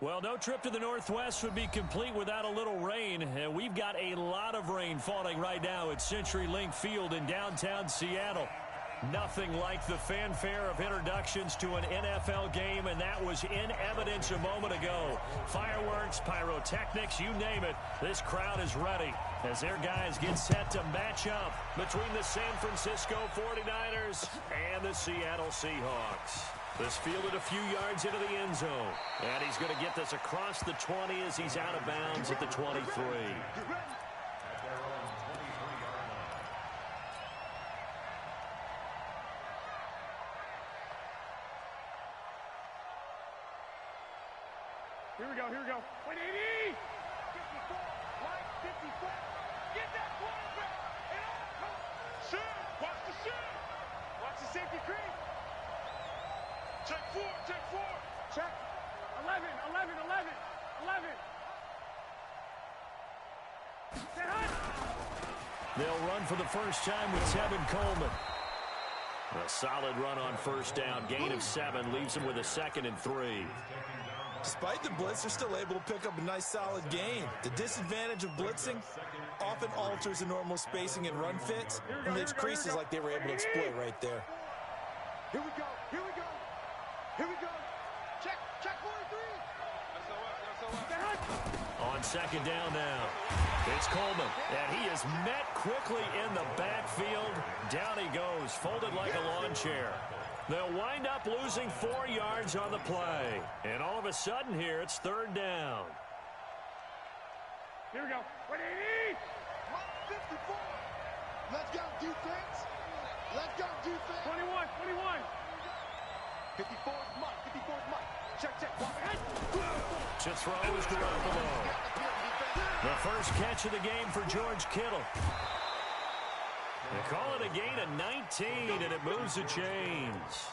Well, no trip to the Northwest would be complete without a little rain. And we've got a lot of rain falling right now at CenturyLink Field in downtown Seattle. Nothing like the fanfare of introductions to an NFL game, and that was in evidence a moment ago. Fireworks, pyrotechnics, you name it. This crowd is ready as their guys get set to match up between the San Francisco 49ers and the Seattle Seahawks. This fielded a few yards into the end zone, and he's going to get this across the 20 as he's out of bounds at the 23. Here we go. 180! 54, right, 54. Get that quarterback! And on, shoot! Watch the shoot! Watch the safety creep! Check four! Check! 11! They'll run for the first time with Tevin Coleman. A solid run on first down. Gain of 7 leaves him with a 2nd and 3. Despite the blitz, they're still able to pick up a nice solid gain. The disadvantage of blitzing often alters the normal spacing and run fits and leaves creases like they were able to exploit right there. Here we go! Check 43! On second down now, it's Coleman, and he is met quickly in the backfield. Down he goes, folded like a lawn chair. They'll wind up losing 4 yards on the play. And all of a sudden here, it's 3rd down. Here we go. 180! 54. Let's go, defense. 21. 54 is Mike. Check. To throw is Garoppolo. The first catch of the game for George Kittle. They call it a gain of 19, and it moves the chains.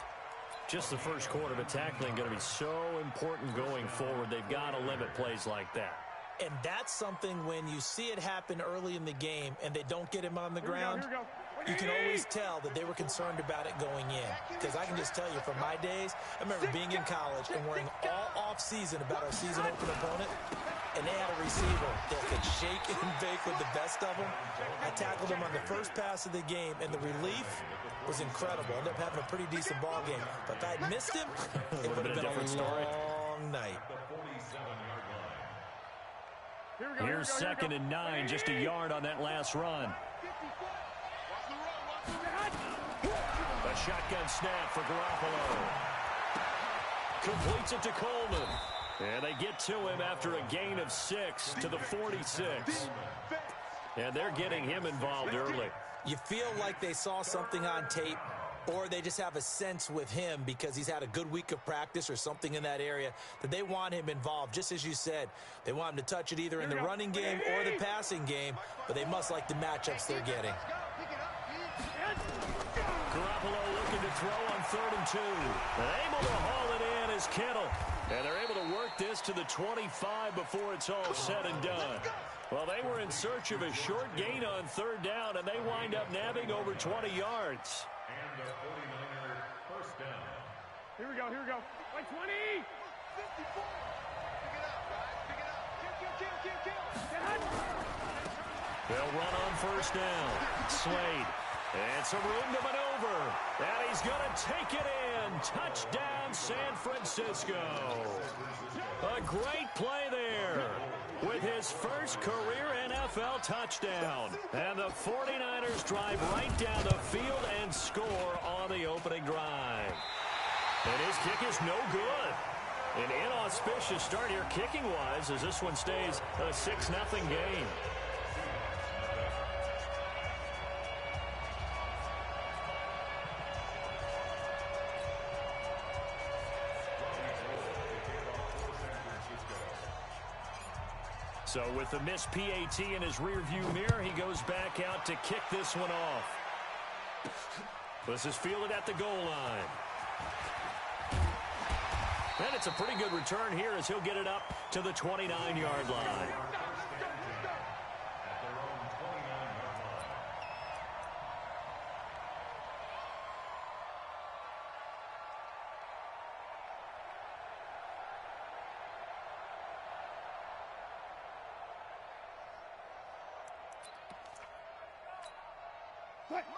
Just the first quarter of tackling going to be so important going forward. They've got to limit plays like that. And that's something when you see it happen early in the game and they don't get him on the ground, Here we go. you can always tell that they were concerned about it going in. Because I can just tell you from my days, I remember being in college and worrying all off-season about our season open opponent, and they had a receiver that could shake and bake with the best of them. I tackled him on the first pass of the game, and the relief was incredible. Ended up having a pretty decent ball game. But if I had missed him, it would have been a long night. Here's 2nd and 9, just a yard on that last run. A shotgun snap for Garoppolo. Completes it to Coleman. And they get to him after a gain of 6 to the 46. And they're getting him involved early. You feel like they saw something on tape, or they just have a sense with him because he's had a good week of practice or something in that area that they want him involved. Just as you said, they want him to touch it either in the running game or the passing game, but they must like the matchups they're getting. Garoppolo looking to throw on 3rd and 2. And able to haul it in is Kittle. And they're able to work this to the 25 before it's all said and done. Well, they were in search of a short gain on 3rd down, and they wind up nabbing over 20 yards. And the 49er first down. Here we go. 120! 54. Pick it up, guys. Kill. They'll run on first down. Slade. And some room to maneuver. And he's going to take it in. Touchdown, San Francisco. A great play there with his first career NFL touchdown. And the 49ers drive right down the field and score on the opening drive. And his kick is no good. An inauspicious start here kicking-wise as this one stays a 6-0 game. So with the missed PAT in his rearview mirror, he goes back out to kick this one off. This is fielded at the goal line. And it's a pretty good return here as he'll get it up to the 29-yard line.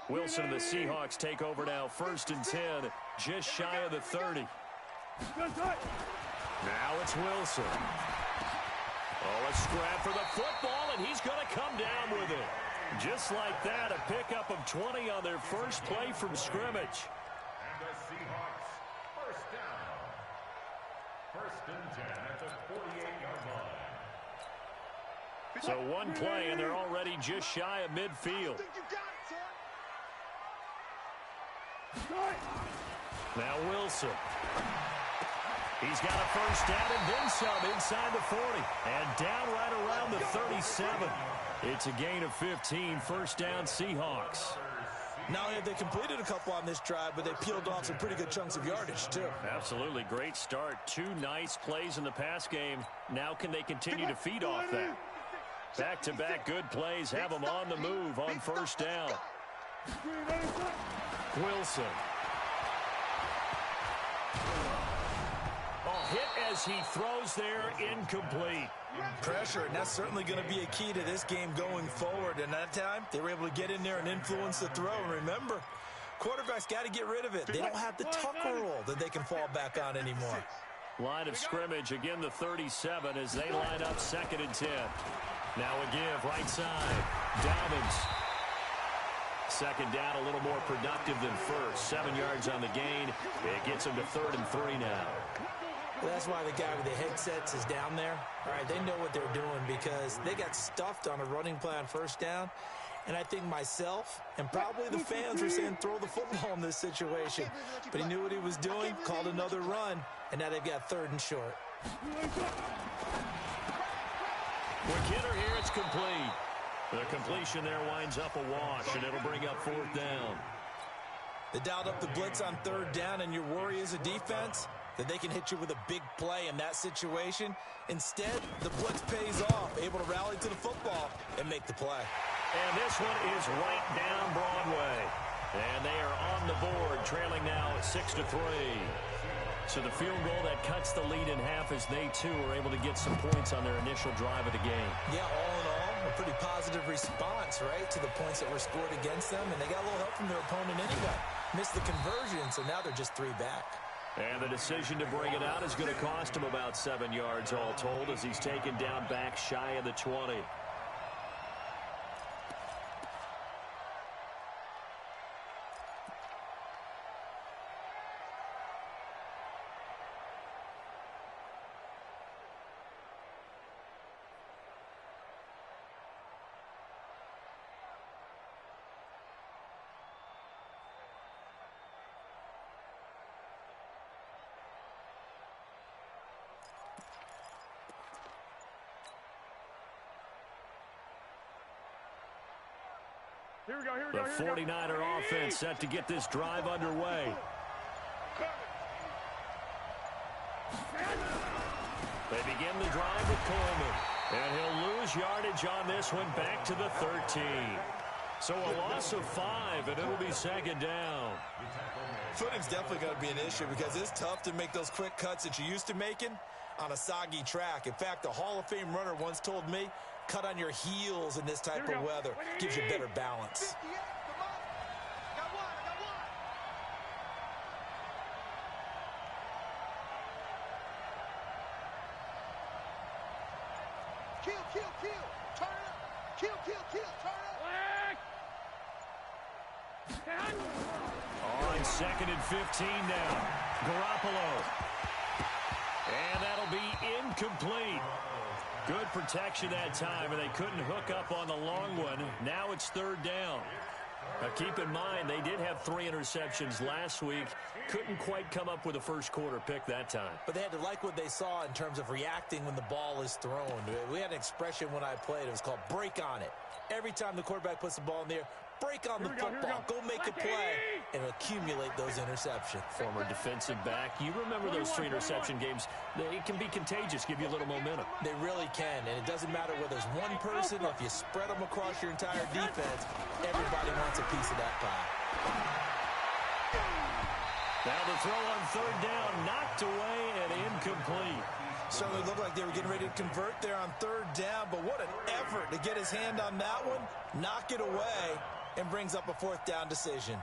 Wilson and the Seahawks take over now. 1st and 10, just shy of the 30. Now it's Wilson. Oh, a scrap for the football, and he's going to come down with it. Just like that, a pickup of 20 on their first play from scrimmage. And the Seahawks, first down. 1st and 10 at the 48-yard line. So one play, and they're already just shy of midfield. Now Wilson. He's got a first down and then some inside the 40. And down right around the 37. It's a gain of 15, 1st down Seahawks. Not only have they completed a couple on this drive, but they peeled off some pretty good chunks of yardage, too. Absolutely. Great start. 2 nice plays in the pass game. Now can they continue to feed off that? Back-to-back good plays have them on the move on 1st down. Wilson. Hit as he throws there, incomplete. Pressure, and that's certainly going to be a key to this game going forward. And that time, they were able to get in there and influence the throw. And remember, quarterbacks got to get rid of it. They don't have the tucker roll that they can fall back on anymore. Line of scrimmage, again the 37 as they line up 2nd and 10. Now a give, right side. Dobbins. 2nd down, a little more productive than 1st. 7 yards on the gain. It gets them to 3rd and 3 now. Well, that's why the guy with the headsets is down there. All right, they know what they're doing because they got stuffed on a running play on 1st down. And I think myself and probably the fans were saying throw the football in this situation. But he knew what he was doing, called another run, and now they've got 3rd and short. Quick hitter here, it's complete. The completion there winds up a wash, and it'll bring up 4th down. They dialed up the blitz on 3rd down, and your worry as a defense that they can hit you with a big play in that situation. Instead, the blitz pays off, able to rally to the football and make the play. And this one is right down Broadway. And they are on the board, trailing now 6-3. So the field goal that cuts the lead in half as they, too, are able to get some points on their initial drive of the game. Yeah, all in all, a pretty positive response, right, to the points that were scored against them. And they got a little help from their opponent anyway. Missed the conversion, so now they're just 3 back. And the decision to bring it out is going to cost him about 7 yards all told as he's taken down back shy of the 20. The 49er offense set to get this drive underway. They begin the drive with Coleman. And he'll lose yardage on this one back to the 13. So a loss of 5, and it'll be 2nd down. Footing's definitely going to be an issue because it's tough to make those quick cuts that you're used to making on a soggy track. In fact, a Hall of Fame runner once told me, cut on your heels in this type of weather. Gives you better balance. Kill, turn it. Kill, turn it. On 2nd and 15 now. Garoppolo. And that'll be incomplete. Good protection that time, and they couldn't hook up on the long one. Now it's 3rd down. Now keep in mind, they did have 3 interceptions last week. Couldn't quite come up with a first quarter pick that time. But they had to like what they saw in terms of reacting when the ball is thrown. We had an expression when I played. It was called break on it. Every time the quarterback puts the ball in the air, break on the football. Go make a play and accumulate those interceptions. Former defensive back. You remember those 3 interception games. It can be contagious, give you a little momentum. They really can, and it doesn't matter whether it's one person or if you spread them across your entire defense. Everybody wants a piece of that pie. Now the throw on 3rd down, knocked away and incomplete. Certainly looked like they were getting ready to convert there on 3rd down, but what an effort to get his hand on that one, knock it away, and brings up a 4th down decision.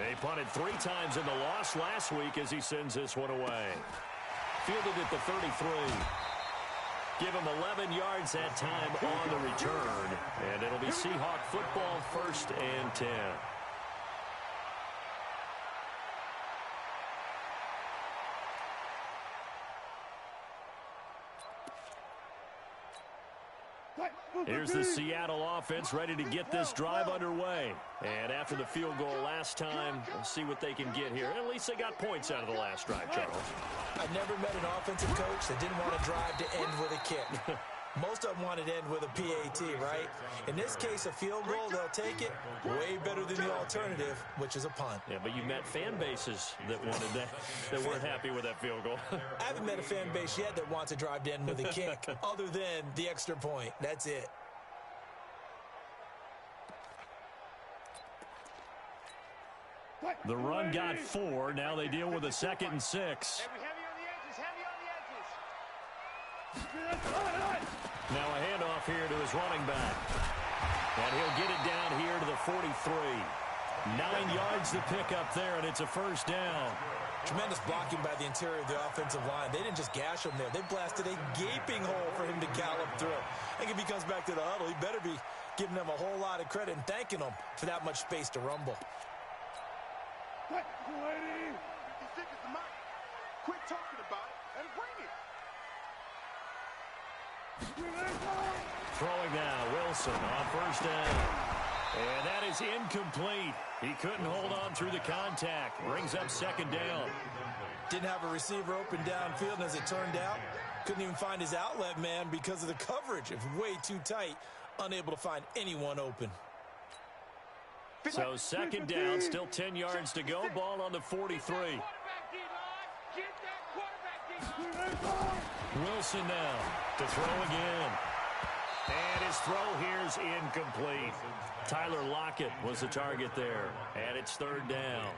He punted 3 times in the loss last week as he sends this one away. Fielded at the 33. Give him 11 yards that time on the return. And it'll be Seahawk football, 1st and 10. Here's the Seattle offense ready to get this drive underway. And after the field goal last time, we'll see what they can get here. At least they got points out of the last drive, Charles. I've never met an offensive coach that didn't want to drive to end with a kick. Most of them wanted to end with a PAT, right? In this case, a field goal, they'll take it. Way better than the alternative, which is a punt. Yeah, but you've met fan bases that wanted that weren't happy with that field goal. I haven't met a fan base yet that wants to drive to end with a kick, other than the extra point. That's it. The run got 4. Now they deal with a 2nd and 6. Heavy on the edges, heavy on the edges. Now a handoff here to his running back. And he'll get it down here to the 43. 9 yards to pick up there, and it's a 1st down. Tremendous blocking by the interior of the offensive line. They didn't just gash him there. They blasted a gaping hole for him to gallop through. I think if he comes back to the huddle, he better be giving them a whole lot of credit and thanking them for that much space to rumble. 56 is the mic. Quit talking about it and bring it. Throwing now, Wilson on 1st down. And that is incomplete. He couldn't hold on through the contact. Brings up 2nd down. Didn't have a receiver open downfield, and as it turned out, couldn't even find his outlet man because of the coverage. It was way too tight, unable to find anyone open. So 2nd down, still 10 yards to go. Ball on the 43. Wilson now to throw again. And his throw here's incomplete. Tyler Lockett was the target there. And it's 3rd down.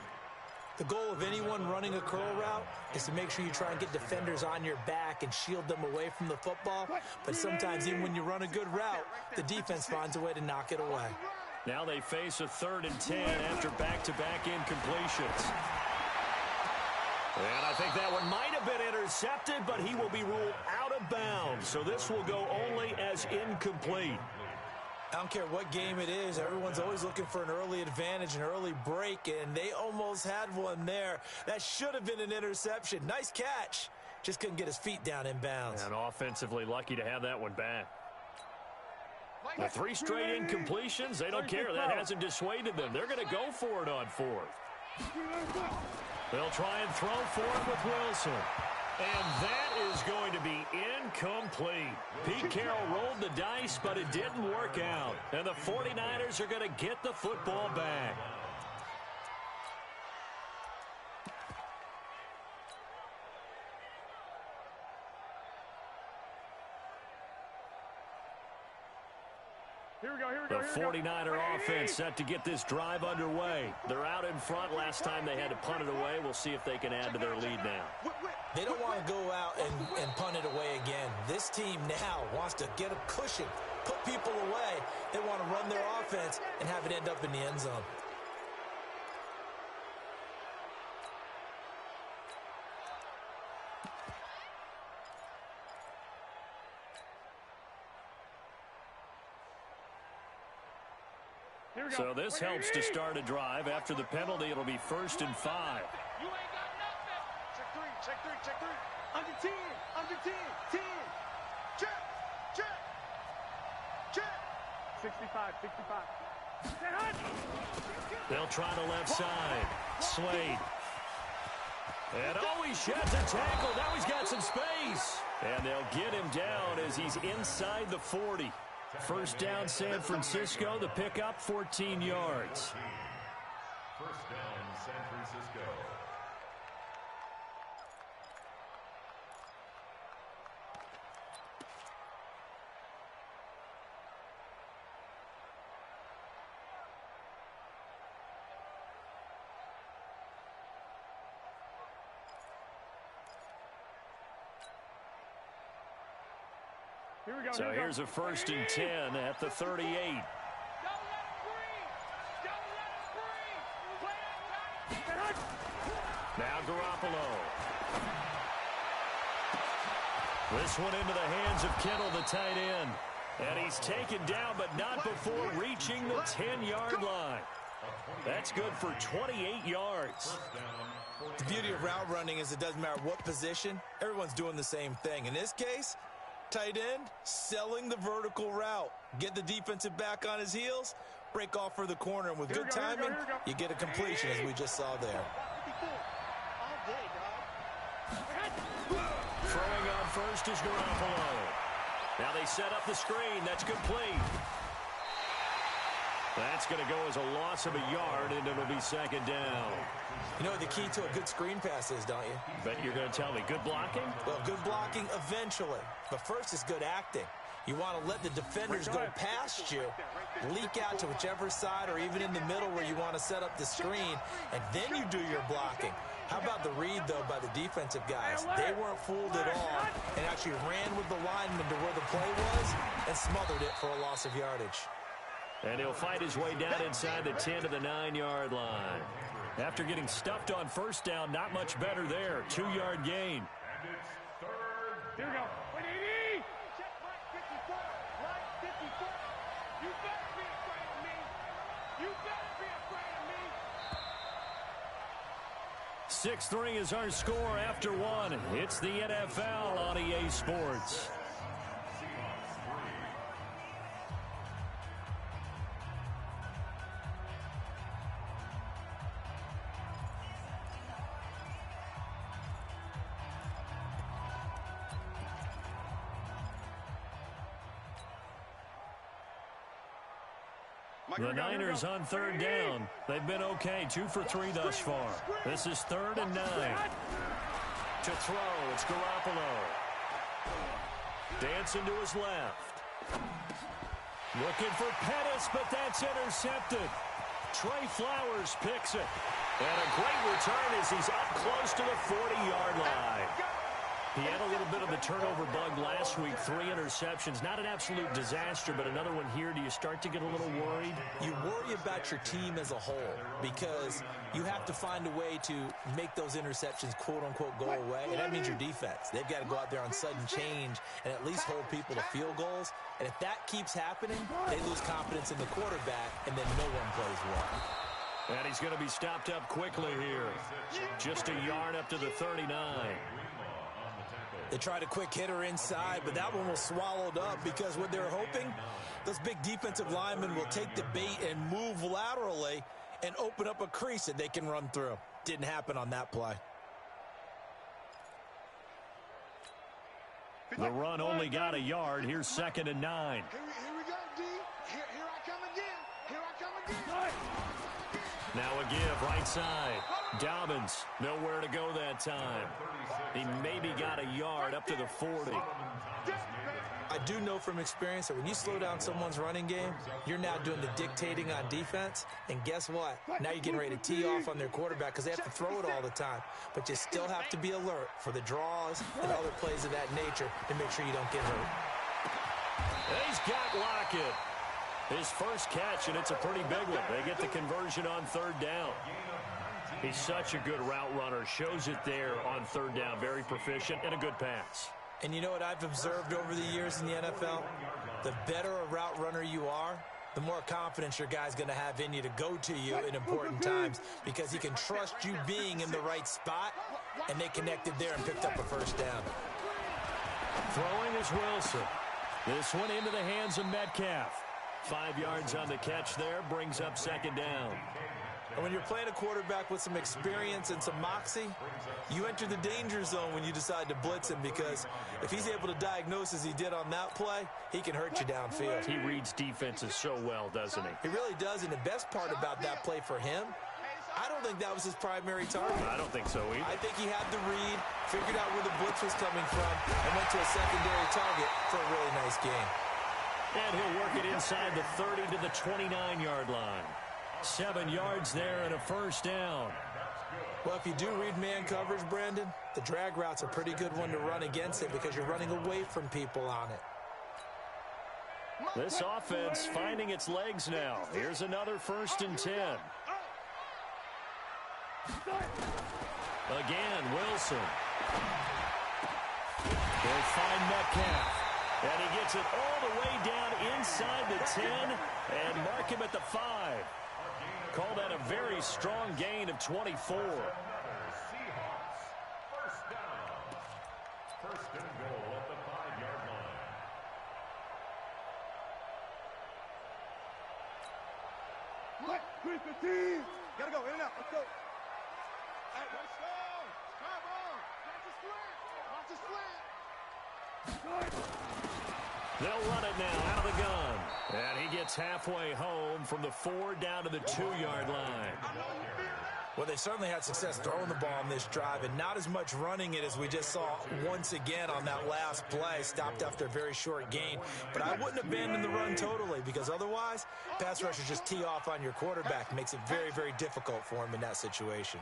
The goal of anyone running a curl route is to make sure you try and get defenders on your back and shield them away from the football. But sometimes even when you run a good route, the defense finds a way to knock it away. Now they face a 3rd and 10 after back-to-back incompletions. And I think that one might have been intercepted, but he will be ruled out of bounds. So this will go only as incomplete. I don't care what game it is. Everyone's always looking for an early advantage, an early break, and they almost had one there. That should have been an interception. Nice catch. Just couldn't get his feet down in bounds. And offensively lucky to have that one back. The 3 straight incompletions, they don't care. That hasn't dissuaded them. They're going to go for it on 4th. They'll try and throw for it with Wilson. And that is going to be incomplete. Pete Carroll rolled the dice, but it didn't work out. And the 49ers are going to get the football back. The 49er offense set to get this drive underway. They're out in front. Last time they had to punt it away. We'll see if they can add to their lead now. They don't want to go out and punt it away again. This team now wants to get a cushion, put people away. They want to run their offense and have it end up in the end zone. So this helps to start a drive. After the penalty, it'll be 1st and 5. You ain't got nothing. Check 3, check 3, check 3. Under 10, under 10, 10. Check, check, check. 65, 65. They'll try the left side. Slade. And oh, he sheds a tackle. Now he's got some space. And they'll get him down as he's inside the 40. 1st down, San Francisco. The pickup, 14 yards. 1st down, San Francisco. So here's a 1st and 10 at the 38. Now Garoppolo. This one into the hands of Kittle, the tight end. And he's taken down, but not before reaching the 10-yard line. That's good for 28 yards. The beauty of route running is it doesn't matter what position. Everyone's doing the same thing. In this case, tight end, selling the vertical route. Get the defensive back on his heels, break off for the corner, and with good timing, you get a completion, as we just saw there. Throwing on first is Garoppolo. Now they set up the screen. That's complete. That's going to go as a loss of a yard, and it'll be 2nd down. You know what the key to a good screen pass is, don't you? Bet you're going to tell me. Good blocking? Well, good blocking eventually. But first is good acting. You want to let the defenders go past you, leak out to whichever side or even in the middle where you want to set up the screen, and then you do your blocking. How about the read, though, by the defensive guys? They weren't fooled at all and actually ran with the lineman to where the play was and smothered it for a loss of yardage. And he'll fight his way down inside the 10 to the 9-yard line. After getting stuffed on 1st down, not much better there. 2-yard gain. And it's 3rd. Here we go. 180. Check Mike 54. Mike 54. You better be afraid of me. You better be afraid of me. 6-3 is our score after 1. It's the NFL on EA Sports. The Niners on 3rd down. They've been okay, 2 for 3 thus far. This is 3rd and 9. To throw, it's Garoppolo. Dancing to his left. Looking for Pettis, but that's intercepted. Trey Flowers picks it. And a great return as he's up close to the 40-yard line. He had a little bit of the turnover bug last week, 3 interceptions. Not an absolute disaster, but another one here. Do you start to get a little worried? You worry about your team as a whole because you have to find a way to make those interceptions, quote-unquote, go away, and that means your defense. They've got to go out there on sudden change and at least hold people to field goals. And if that keeps happening, they lose confidence in the quarterback, and then no one plays well. And he's going to be stopped up quickly here. Just a yard up to the 39. They tried a quick hitter inside, but that one was swallowed up because what they're hoping, those big defensive linemen will take the bait and move laterally and open up a crease that they can run through. Didn't happen on that play. The run only got a yard. Here's 2nd and 9. Here we go, D. Here I come again. Here I come again. Now a give, right side. Dobbins, nowhere to go that time. He maybe got a yard up to the 40. I do know from experience that when you slow down someone's running game, you're now doing the dictating on defense. And guess what? Now you're getting ready to tee off on their quarterback because they have to throw it all the time. But you still have to be alert for the draws and other plays of that nature to make sure you don't get hurt. He's got Lockett. His first catch, and it's a pretty big one. They get the conversion on 3rd down. He's such a good route runner. Shows it there on 3rd down. Very proficient and a good pass. And you know what I've observed over the years in the NFL? The better a route runner you are, the more confidence your guy's going to have in you to go to you in important times because he can trust you being in the right spot, and they connected there and picked up a 1st down. Throwing is Wilson. This one into the hands of Metcalf. 5 yards on the catch there, brings up 2nd down. And when you're playing a quarterback with some experience and some moxie, you enter the danger zone when you decide to blitz him because if he's able to diagnose as he did on that play, he can hurt you downfield. He reads defenses so well, doesn't he? He really does, and the best part about that play for him, I don't think that was his primary target. I don't think so either. I think he had the read, figured out where the blitz was coming from, and went to a secondary target for a really nice game. And he'll work it inside the 30 to the 29-yard line. 7 yards there and a 1st down. Well, if you do read man coverage, Brandon, the drag route's a pretty good one to run against it because you're running away from people on it. This offense finding its legs now. Here's another 1st and 10. Again, Wilson. They'll find Metcalf. And he gets it all the way down inside the 10 and mark him at the 5. Call that a very strong gain of 24. Seahawks. First down. First and goal at the 5-yard line. What? 3-15. Gotta go. In and out. Let's go. Hey, let's go. Come on. Watch the slant. Watch the slant. They'll run it now out of the gun. And he gets halfway home from the 4 down to the 2-yard line. Well, they certainly had success throwing the ball on this drive and not as much running it as we just saw once again on that last play. Stopped after a very short gain. But I wouldn't abandon the run totally because otherwise, pass rushers just tee off on your quarterback. Makes it very, very difficult for him in that situation.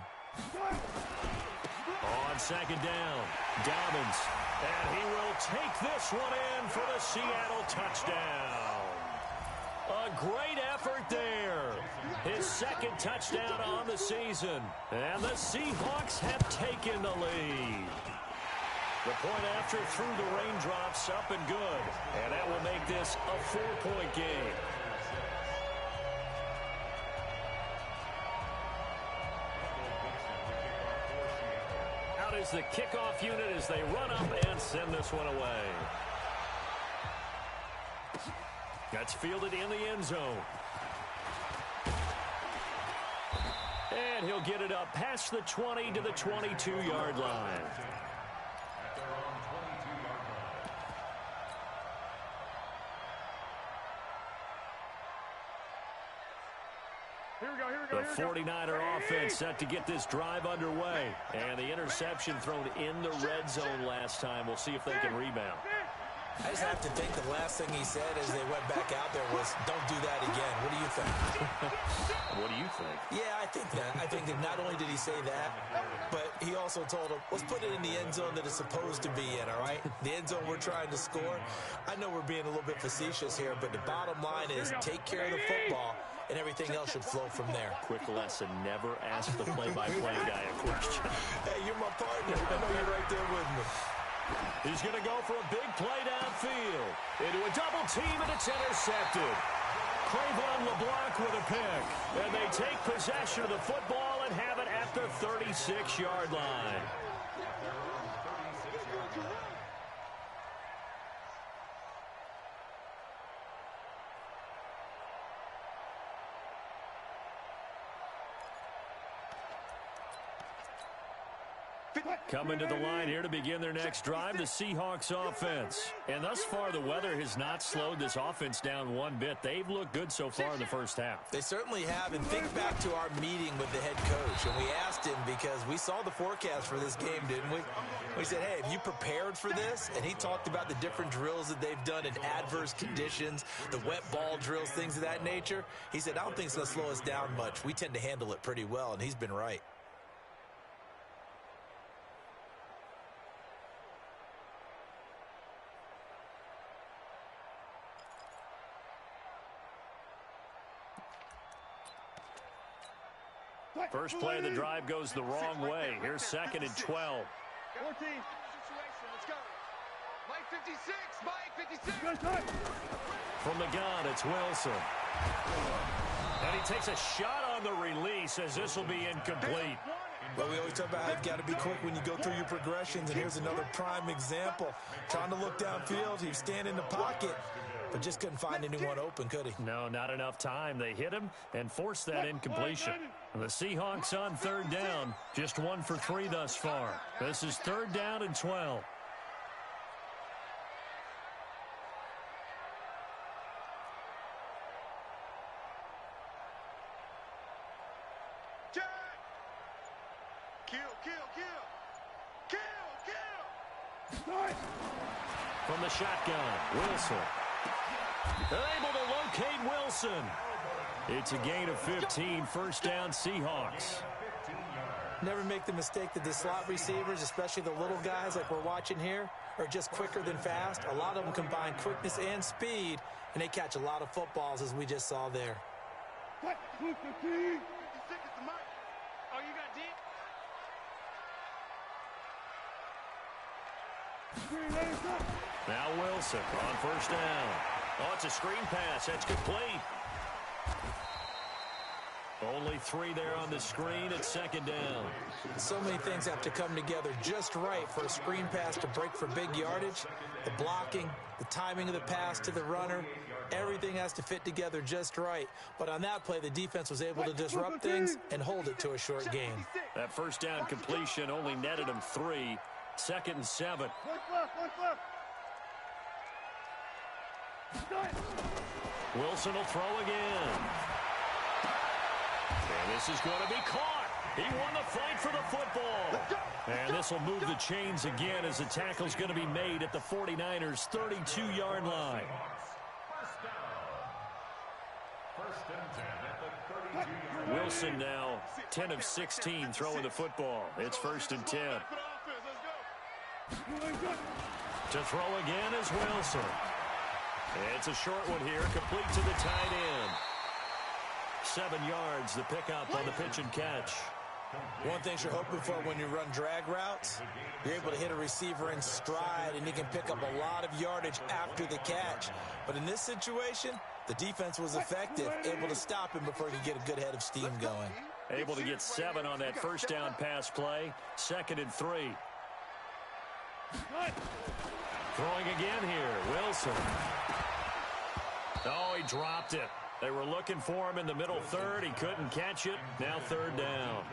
On 2nd down, Dobbins. And he will take this one in for the Seattle touchdown. A great effort there. His 2nd touchdown on the season. And the Seahawks have taken the lead. The point after through the raindrops up and good. And that will make this a 4-point game. Out is the kickoff unit as they run up and send this one away. That's fielded in the end zone. And he'll get it up past the 20 to the 22-yard line. At their own 22-yard line. Here we go. Here we go. The 49er offense set to get this drive underway. And the interception thrown in the red zone last time. We'll see if they can rebound. I just have to think the last thing he said as they went back out there was, don't do that again. What do you think? What do you think? Yeah, I think that. I think that not only did he say that, but he also told him, let's put it in the end zone that it's supposed to be in, all right? The end zone we're trying to score. I know we're being a little bit facetious here, but the bottom line is take care of the football, and everything else should flow from there. Quick lesson, never ask the play-by-play guy a question. Hey, you're my partner. I know you're right there with me. He's going to go for a big play downfield. Into a double team, and it's intercepted. Cravon LeBlanc with a pick. And they take possession of the football and have it at the 36-yard line. Coming to the line here to begin their next drive, the Seahawks offense. And thus far, the weather has not slowed this offense down one bit. They've looked good so far in the first half. They certainly have, and think back to our meeting with the head coach, and we asked him because we saw the forecast for this game, didn't we? We said, hey, have you prepared for this? And he talked about the different drills that they've done in adverse conditions, the wet ball drills, things of that nature. He said, I don't think it's going to slow us down much. We tend to handle it pretty well, and he's been right. First play of the drive goes the wrong way. Here's 2nd and 12. 14. Let's go. Mike 56. Mike 56. From the gun, it's Wilson. And he takes a shot on the release as this will be incomplete. Well, we always talk about how you've got to be quick when you go through your progressions, and here's another prime example. Trying to look downfield, he's standing in the pocket, but just couldn't find anyone open, could he? No, not enough time. They hit him and forced that incompletion. The Seahawks on 3rd down, just 1 for 3 thus far. This is 3rd down and 12. From the shotgun, Wilson. They're able to locate Wilson. It's a gain of 15, 1st down Seahawks. 15 yards. Never make the mistake that the slot receivers, especially the little guys like we're watching here, are just quicker than fast. A lot of them combine quickness and speed, and they catch a lot of footballs, as we just saw there. Oh, you got deep? Now Wilson on first down. Oh, it's a screen pass. That's complete. Only 3 there on the screen at second down. So many things have to come together just right for a screen pass to break for big yardage. The blocking, the timing of the pass to the runner, everything has to fit together just right. But on that play, the defense was able to disrupt things and hold it to a short gain. That first down completion only netted him 3. 2nd and 7. Wilson will throw again. And this is going to be caught. He won the fight for the football. And this will move the chains again as the tackle's going to be made at the 49ers' 32-yard line. Wilson now 10 of 16 throwing the football. It's 1st and 10. To throw again is Wilson. It's a short one here, complete to the tight end. 7 yards, the pickup on the pitch and catch. One thing you're hoping for when you run drag routes, you're able to hit a receiver in stride, and he can pick up a lot of yardage after the catch. But in this situation, the defense was effective, able to stop him before he could get a good head of steam going. Able to get 7 on that first down pass play. 2nd and 3. Throwing again here, Wilson. Oh, he dropped it. They were looking for him in the middle third. He couldn't catch it. Now 3rd down.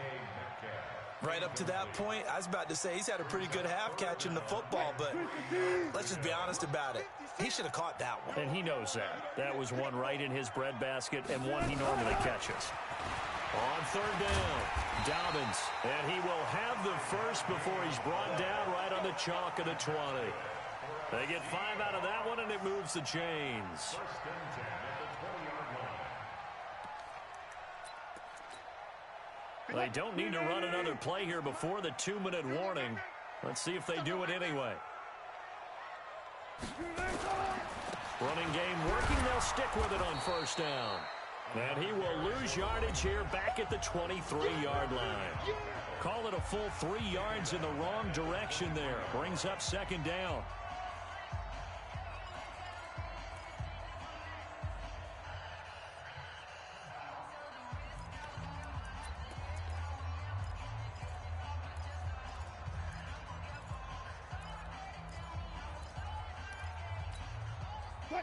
Right up to that point, I was about to say he's had a pretty good half catching the football, but let's just be honest about it. He should have caught that one. And he knows that. That was one right in his breadbasket and one he normally catches. On 3rd down, Dobbins. And he will have the first before he's brought down right on the chalk of the 20. They get 5 out of that one, and it moves the chains. They don't need to run another play here before the 2-minute warning. Let's see if they do it anyway. Running game working. They'll stick with it on first down. And he will lose yardage here back at the 23-yard line. Call it a full 3 yards in the wrong direction there. Brings up 2nd down.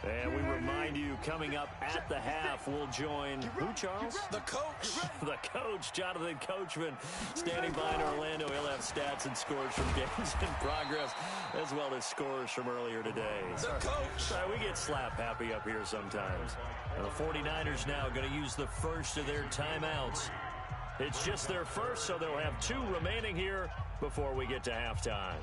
And we remind you, coming up at the half, we'll join who, Charles? The coach. The coach, Jonathan Coachman, standing by in Orlando. He'll have stats and scores from games in progress, as well as scores from earlier today. The coach. We get slap happy up here sometimes. And the 49ers now going to use the first of their timeouts. It's just their first, so they'll have 2 remaining here before we get to halftime.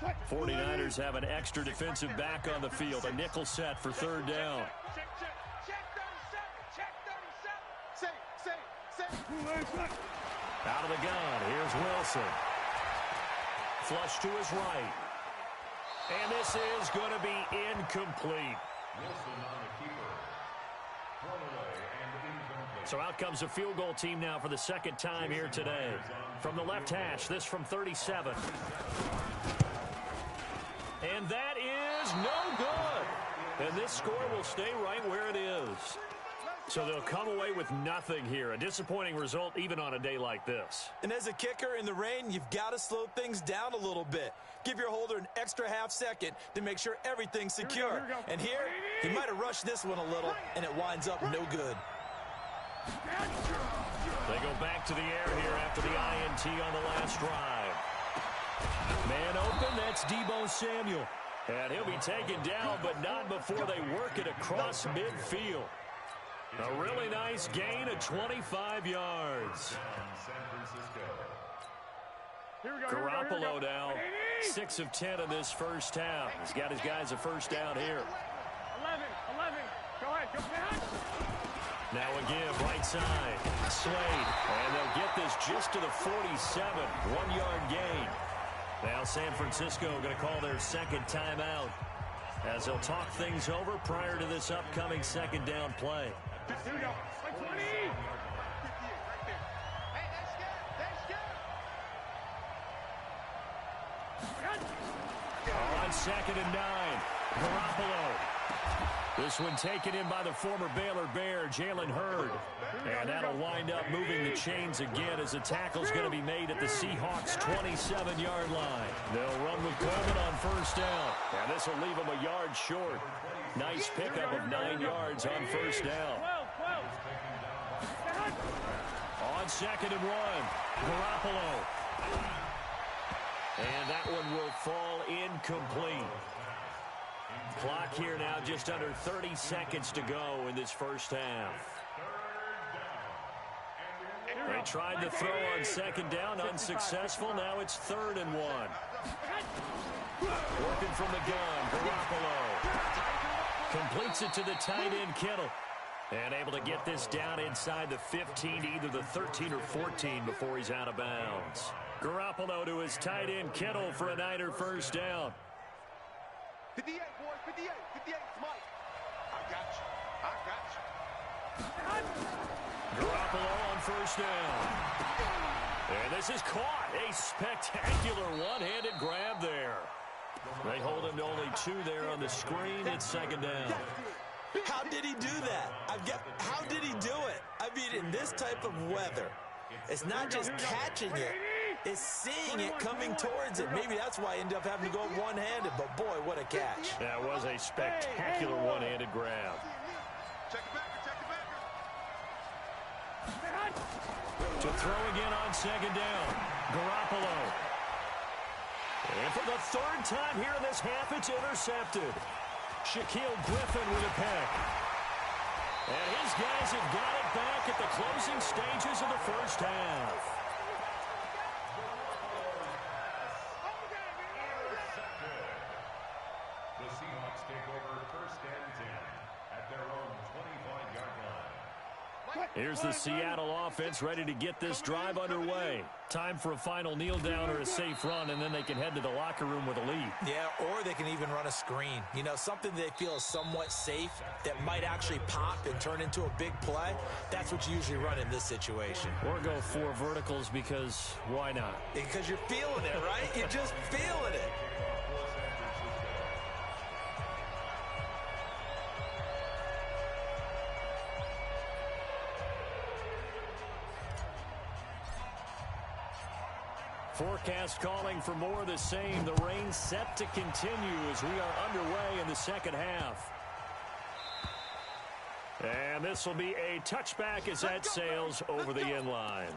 Check. 49ers have an extra defensive back on the field. A nickel set for 3rd down. Check 37. Check 37. Out of the gun. Here's Wilson. Flush to his right. And this is going to be incomplete. So out comes a field goal team now for the 2nd time here today. From the left hash, this from 37. And that is no good. And this score will stay right where it is. So they'll come away with nothing here. A disappointing result even on a day like this. And as a kicker in the rain, you've got to slow things down a little bit. Give your holder an extra half second to make sure everything's secure. Here we go. And here, he might have rushed this one a little, and it winds up no good. They go back to the air here after the INT on the last drive. Man open, that's Deebo Samuel. And he'll be taken down, but not before they work it across midfield. A really nice gain of 25 yards. Garoppolo now, 6 of 10 in this first half. He's got his guys a first down here. 11. Go ahead. Go ahead. Now again, right side, Slade. And they'll get this just to the 47, 1-yard gain. Now San Francisco going to call their second timeout as they'll talk things over prior to this upcoming second down play. Here we go. 20. On 2nd and 9, Garoppolo. This one taken in by the former Baylor Bear, Jalen Hurd. And that'll wind up moving the chains again as the tackle's going to be made at the Seahawks' 27-yard line. They'll run with Coleman on first down. And this will leave them a yard short. Nice pickup of 9 yards on first down. On 2nd and 1, Garoppolo. And that one will fall incomplete. Clock here now just under 30 seconds to go in this first half. They tried to throw on 2nd down, unsuccessful. Now it's 3rd and 1. Working from the gun, Garoppolo. Completes it to the tight end, Kittle. And able to get this down inside the 15 to either the 13 or 14 before he's out of bounds. Garoppolo to his tight end, Kittle, for a Niner first down. 58, boy, 58, Mike. I got you. Garoppolo on first down. And this is caught. A spectacular one-handed grab there. They hold him to only 2 there on the screen. It's 2nd down. How did he do that? How did he do it? I mean, in this type of weather, it's not just catching it. Is seeing it coming towards it. Maybe that's why he ended up having to go one-handed, but boy, what a catch. That was a spectacular one-handed grab. Check it back. To throw again on 2nd down, Garoppolo. And for the 3rd time here in this half, it's intercepted. Shaquille Griffin with a pick. And his guys have got it back at the closing stages of the first half. The Seahawks take over 1st and 10 at their own 25-yard line. Here's the Seattle offense ready to get this drive underway. Time for a final kneel down or a safe run, and then they can head to the locker room with a lead. Yeah, or they can even run a screen. You know, something they feel is somewhat safe that might actually pop and turn into a big play. That's what you usually run in this situation. Or go 4 verticals because why not? Because you're feeling it, right? You're just feeling it. Forecast calling for more of the same. The rain set to continue as we are underway in the second half. And this will be a touchback as that sails over the end line.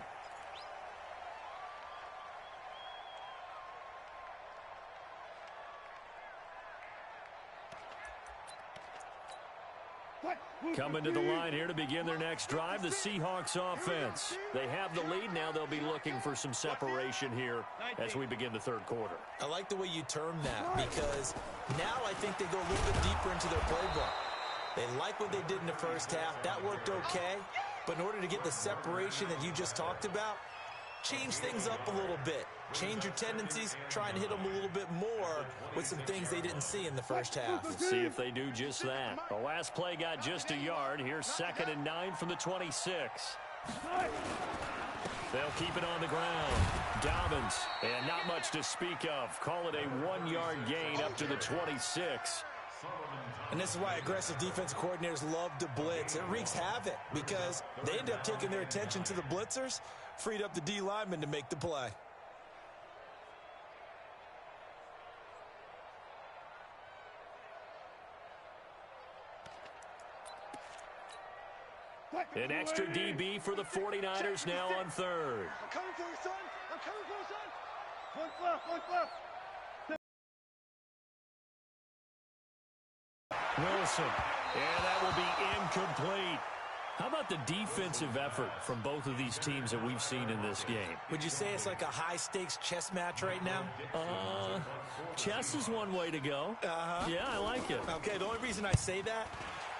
Coming to the line here to begin their next drive, the Seahawks offense. They have the lead. Now they'll be looking for some separation here as we begin the 3rd quarter. I like the way you term that because now I think they go a little bit deeper into their playbook. They like what they did in the first half. That worked okay. But in order to get the separation that you just talked about, change things up a little bit. Change your tendencies, try and hit them a little bit more with some things they didn't see in the first half. Let's see if they do just that. The last play got just a yard. Here's 2nd and 9 from the 26. They'll keep it on the ground. Dobbins, and not much to speak of. Call it a 1-yard gain up to the 26. And this is why aggressive defensive coordinators love to blitz. It wreaks havoc because they end up taking their attention to the blitzers, freed up the D lineman to make the play. An extra DB for the 49ers now on 3rd. I'm coming for you, son. I'm coming for you, son. One left. Wilson, and that will be incomplete. How about the defensive effort from both of these teams that we've seen in this game? Would you say it's like a high-stakes chess match right now? Chess is one way to go. Yeah, I like it. Okay, the only reason I say that,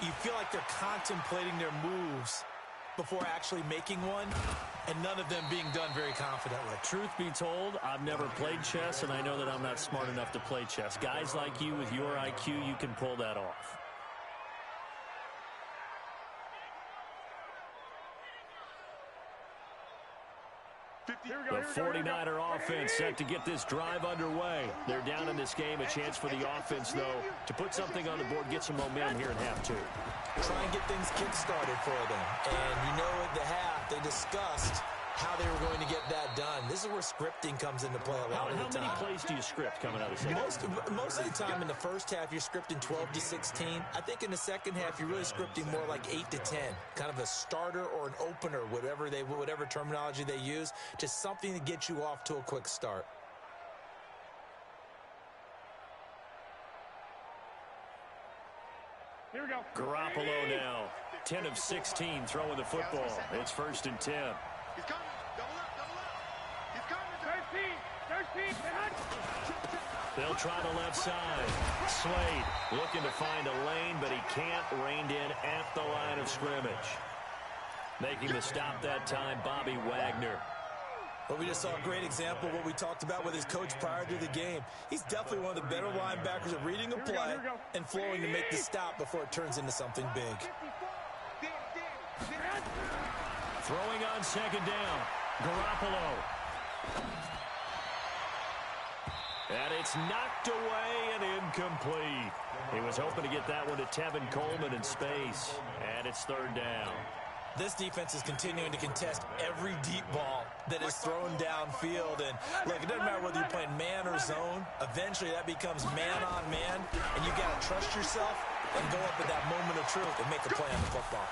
you feel like they're contemplating their moves before actually making one, and none of them being done very confidently. Truth be told, I've never played chess, and I know that I'm not smart enough to play chess. Guys like you with your IQ, you can pull that off. The 49er offense set to get this drive underway. They're down in this game. A chance for the offense, though, to put something on the board, get some momentum here in half two. Try and get things kick-started for them. And you know at the half, they discussed how they were going to get that done. This is where scripting comes into play a lot of the time. How many plays do you script coming out of the second? Most of the time in the first half, you're scripting 12 to 16. I think in the second half, you're really scripting more like 8 to 10. Kind of a starter or an opener, whatever terminology they use. Just something to get you off to a quick start. Here we go. Garoppolo now. 10 of 16 throwing the football. It's 1st and 10. He's coming. Double up, double up. He's coming. 13. They'll try the left side. Slade looking to find a lane, but he can't. Reined in at the line of scrimmage. Making the stop that time, Bobby Wagner. But we just saw a great example of what we talked about with his coach prior to the game. He's definitely one of the better linebackers at reading a play and flowing to make the stop before it turns into something big. Throwing on second down. Garoppolo. And it's knocked away and incomplete. He was hoping to get that one to Tevin Coleman in space. And it's 3rd down. This defense is continuing to contest every deep ball that is thrown downfield. And look, it doesn't matter whether you're playing man or zone. Eventually that becomes man on man. And you got to trust yourself and go up at that moment of truth and make a play on the football.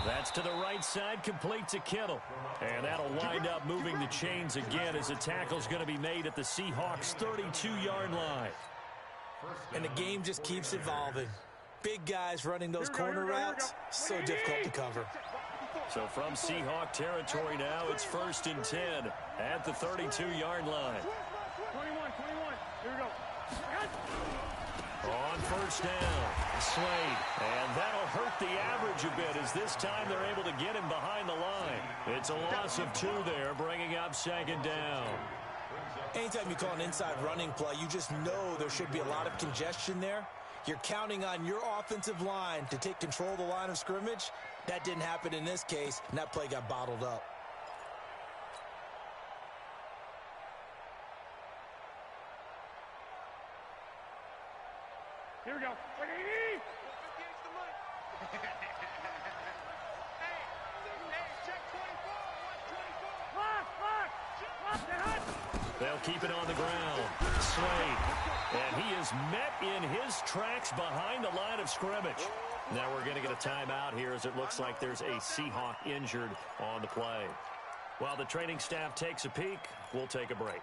That's to the right side, complete to Kittle. And that'll wind up moving the chains again as a tackle's going to be made at the Seahawks' 32-yard line. And the game just keeps evolving. Big guys running those corner routes, so difficult to cover. So from Seahawk territory now, it's 1st and 10 at the 32-yard line. 21. Here we go. On 1st down, Slade. And that'll hurt the average a bit as this time they're able to get him behind the line. It's a loss of 2 there, bringing up 2nd down. Anytime you call an inside running play, you just know there should be a lot of congestion there. You're counting on your offensive line to take control of the line of scrimmage. That didn't happen in this case, and that play got bottled up. Here we go. They'll keep it on the ground. Slade. And he is met in his tracks behind the line of scrimmage. Now we're going to get a timeout here as it looks like there's a Seahawk injured on the play. While the training staff takes a peek, we'll take a break.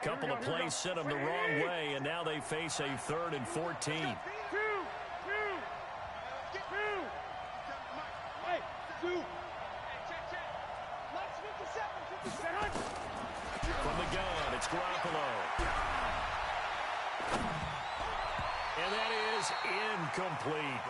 Couple of plays sent them the wrong way, and now they face a 3rd and 14. From the gun, it's Garoppolo. And that is incomplete.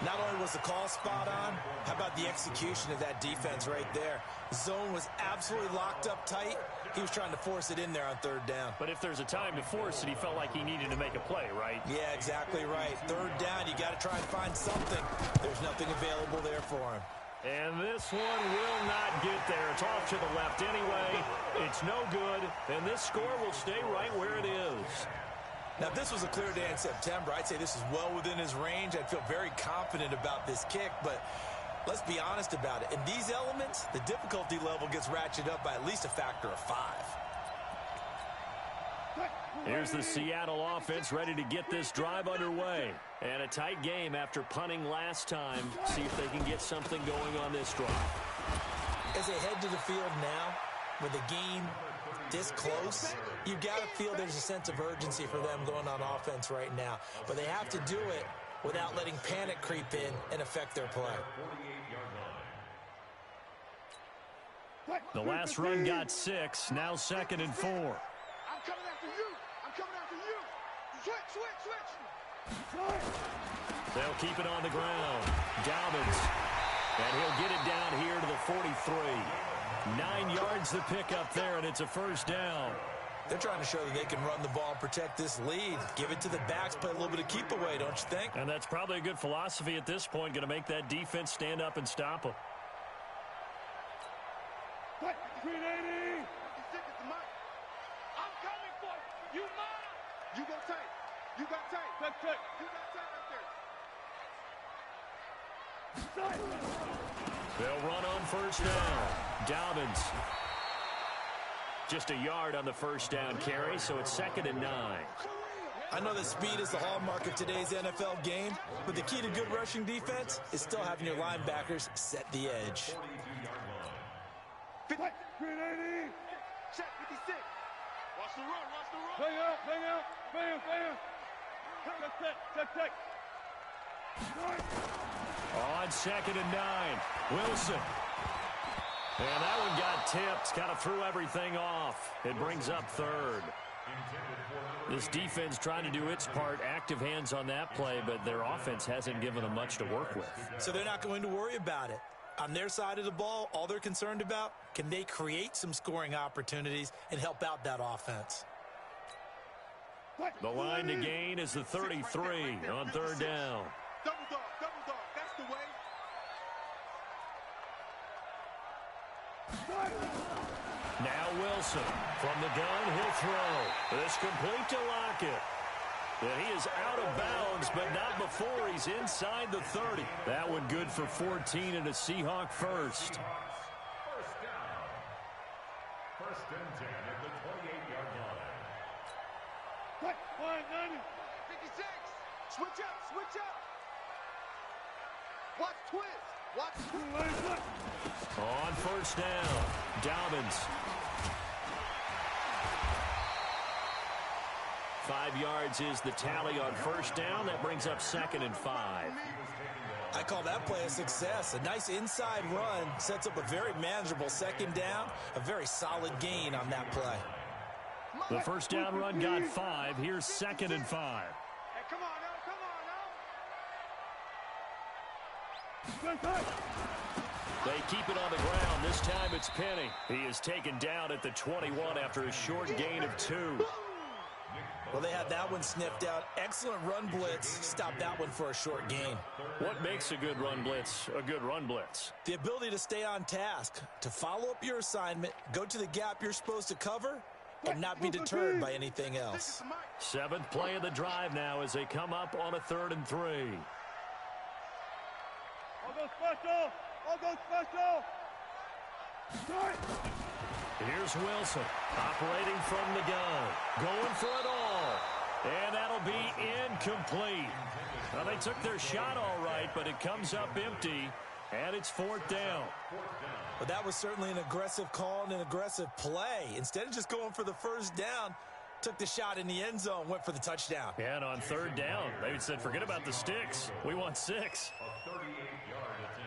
Not only was the call spot on, how about the execution of that defense right there? Zone was absolutely locked up tight. He was trying to force it in there on 3rd down. But if there's a time to force it, he felt like he needed to make a play, right? Yeah, exactly right. 3rd down, you got to try and find something. There's nothing available there for him. And this one will not get there. It's off to the left anyway. It's no good, and this score will stay right where it is. Now, if this was a clear day in September, I'd say this is well within his range. I'd feel very confident about this kick, but let's be honest about it. In these elements, the difficulty level gets ratcheted up by at least a factor of 5. Here's the Seattle offense ready to get this drive underway. And a tight game after punting last time. See if they can get something going on this drive. As they head to the field now, with the game this close, you've got to feel there's a sense of urgency for them going on offense right now. But they have to do it without letting panic creep in and affect their play. The last run got 6, now 2nd and 4. I'm coming after you. I'm coming after you. Switch. They'll keep it on the ground. Dobbins. And he'll get it down here to the 43. 9 yards to pick up there, and it's a first down. They're trying to show that they can run the ball and protect this lead. Give it to the backs, play a little bit of keep away, don't you think? And that's probably a good philosophy at this point, going to make that defense stand up and stop them. 380. I'm coming for you. You mine. You go tight. You got tight. Tight. You got tight right there. They'll run on first down. Dobbins. Just a yard on the first down carry, so it's 2nd and 9. I know that speed is the hallmark of today's NFL game, but the key to good rushing defense is still having your linebackers set the edge. 380. Check 56. Watch the run. Hang out. Bam. Check. On 2nd and 9. Wilson. And that one got tipped. Kind of threw everything off. It brings up 3rd. This defense trying to do its part. Active hands on that play, but their offense hasn't given them much to work with. So they're not going to worry about it. On their side of the ball, all they're concerned about, can they create some scoring opportunities and help out that offense? The line to gain is the 33 on 3rd down. Double dog. That's the way. Now Wilson. From the gun, he'll throw. This complete to Lockett. And he is out of bounds, but not before he's inside the 30. That one good for 14 and a Seahawk first. First down. 1st and 10 at the 28-yard line. 56. Switch up. Watch twist. On first down, Dobbins. 5 yards is the tally on first down. That brings up 2nd and 5. I call that play a success. A nice inside run sets up a very manageable 2nd down. A very solid gain on that play. The first down run got 5. Here's 2nd and 5. Hey, come on now. They keep it on the ground. This time it's Penny. He is taken down at the 21 after a short gain of 2. Well, they had that one sniffed out. Excellent run blitz. Stopped that one for a short gain. What makes a good run blitz a good run blitz? The ability to stay on task, to follow up your assignment, go to the gap you're supposed to cover, and not be deterred by anything else. 7th play of the drive now as they come up on a 3rd and 3. I'll go special. Here's Wilson operating from the gun, going for it all, and that'll be incomplete. Well, they took their shot all right, but it comes up empty, and it's 4th down. But that was certainly an aggressive call and an aggressive play. Instead of just going for the first down, took the shot in the end zone, went for the touchdown. And on 3rd down, they said, forget about the sticks. We want 6. A 38-yard attempt.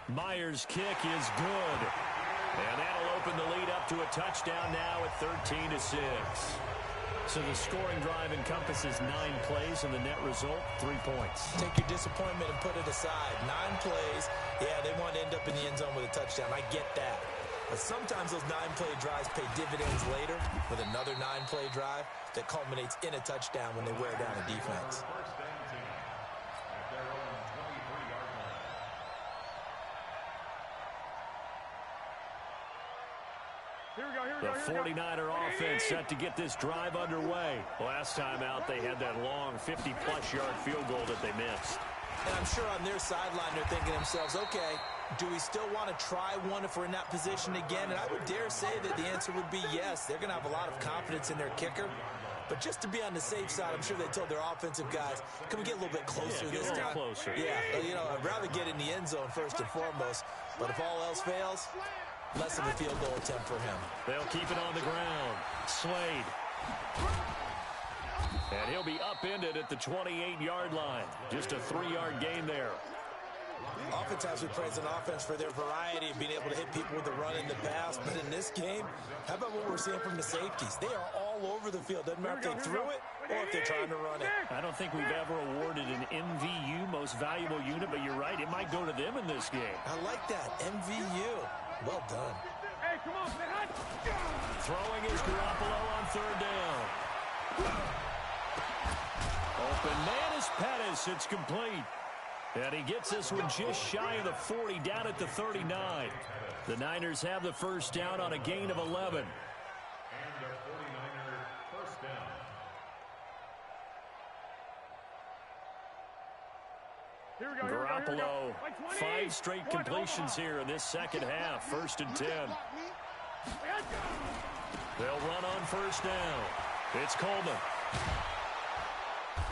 Myers' kick is good. And that'll open the lead up to a touchdown now at 13-6. So the scoring drive encompasses 9 plays, and the net result, 3 points. Take your disappointment and put it aside. 9 plays. Yeah, they want to end up in the end zone with a touchdown. I get that. But sometimes those 9-play drives pay dividends later with another 9-play drive that culminates in a touchdown when they wear down a defense. First and 10 at their own 23-yard line. The 49er offense set to get this drive underway. Last time out, they had that long 50-plus yard field goal that they missed. And I'm sure on their sideline they're thinking to themselves, okay, do we still want to try one if we're in that position again? And I would dare say that the answer would be yes. They're going to have a lot of confidence in their kicker. But just to be on the safe side, I'm sure they told their offensive guys, can we get a little bit closer this time? Closer. Yeah, you know, I'd rather get in the end zone first and foremost. But if all else fails, less of a field goal attempt for him. They'll keep it on the ground. Slade. And And he'll be upended at the 28-yard line. Just a 3-yard gain there. Oftentimes we praise an offense for their variety of being able to hit people with the run in the pass. But in this game, how about what we're seeing from the safeties? They are all over the field. Doesn't matter if they threw it or if they're trying to run it. I don't think we've ever awarded an MVU, most valuable unit, but you're right. It might go to them in this game. I like that. MVU. Well done. Hey, come on, man. Throwing is Garoppolo on 3rd down. Open man is Pettis. It's complete. And he gets this one just shy of the 40, down at the 39. The Niners have the first down on a gain of 11. And a 49er first down. Here we go, Garoppolo, Like 20. 5 straight completions here in this second half. 1st and 10. They'll run on 1st down. It's Coleman.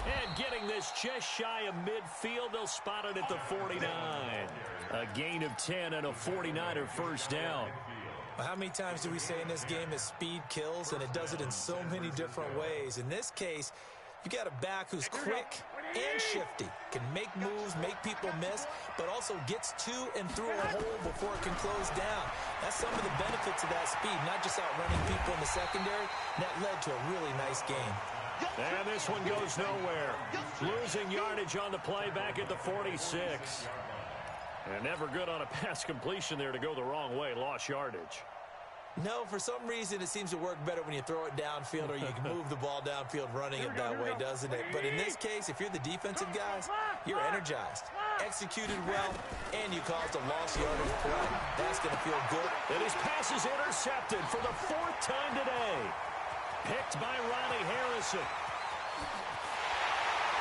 And getting this just shy of midfield, they'll spot it at the 49. A gain of 10 and a 49er first down. How many times do we say in this game that speed kills, and it does it in so many different ways? In this case, you got a back who's quick and shifty, can make moves, make people miss, but also gets to and through a hole before it can close down. That's some of the benefits of that speed, not just outrunning people in the secondary. That led to a really nice game. And this one goes nowhere. Losing yardage on the play back at the 46. And never good on a pass completion there to go the wrong way. Lost yardage. No, for some reason it seems to work better when you throw it downfield or you can move the ball downfield running it that way, doesn't it? But in this case, if you're the defensive guys, you're energized, executed well, and you caused a lost yardage play. That's going to feel good. And his pass is intercepted for the 4th time today. Picked by Riley Harrison.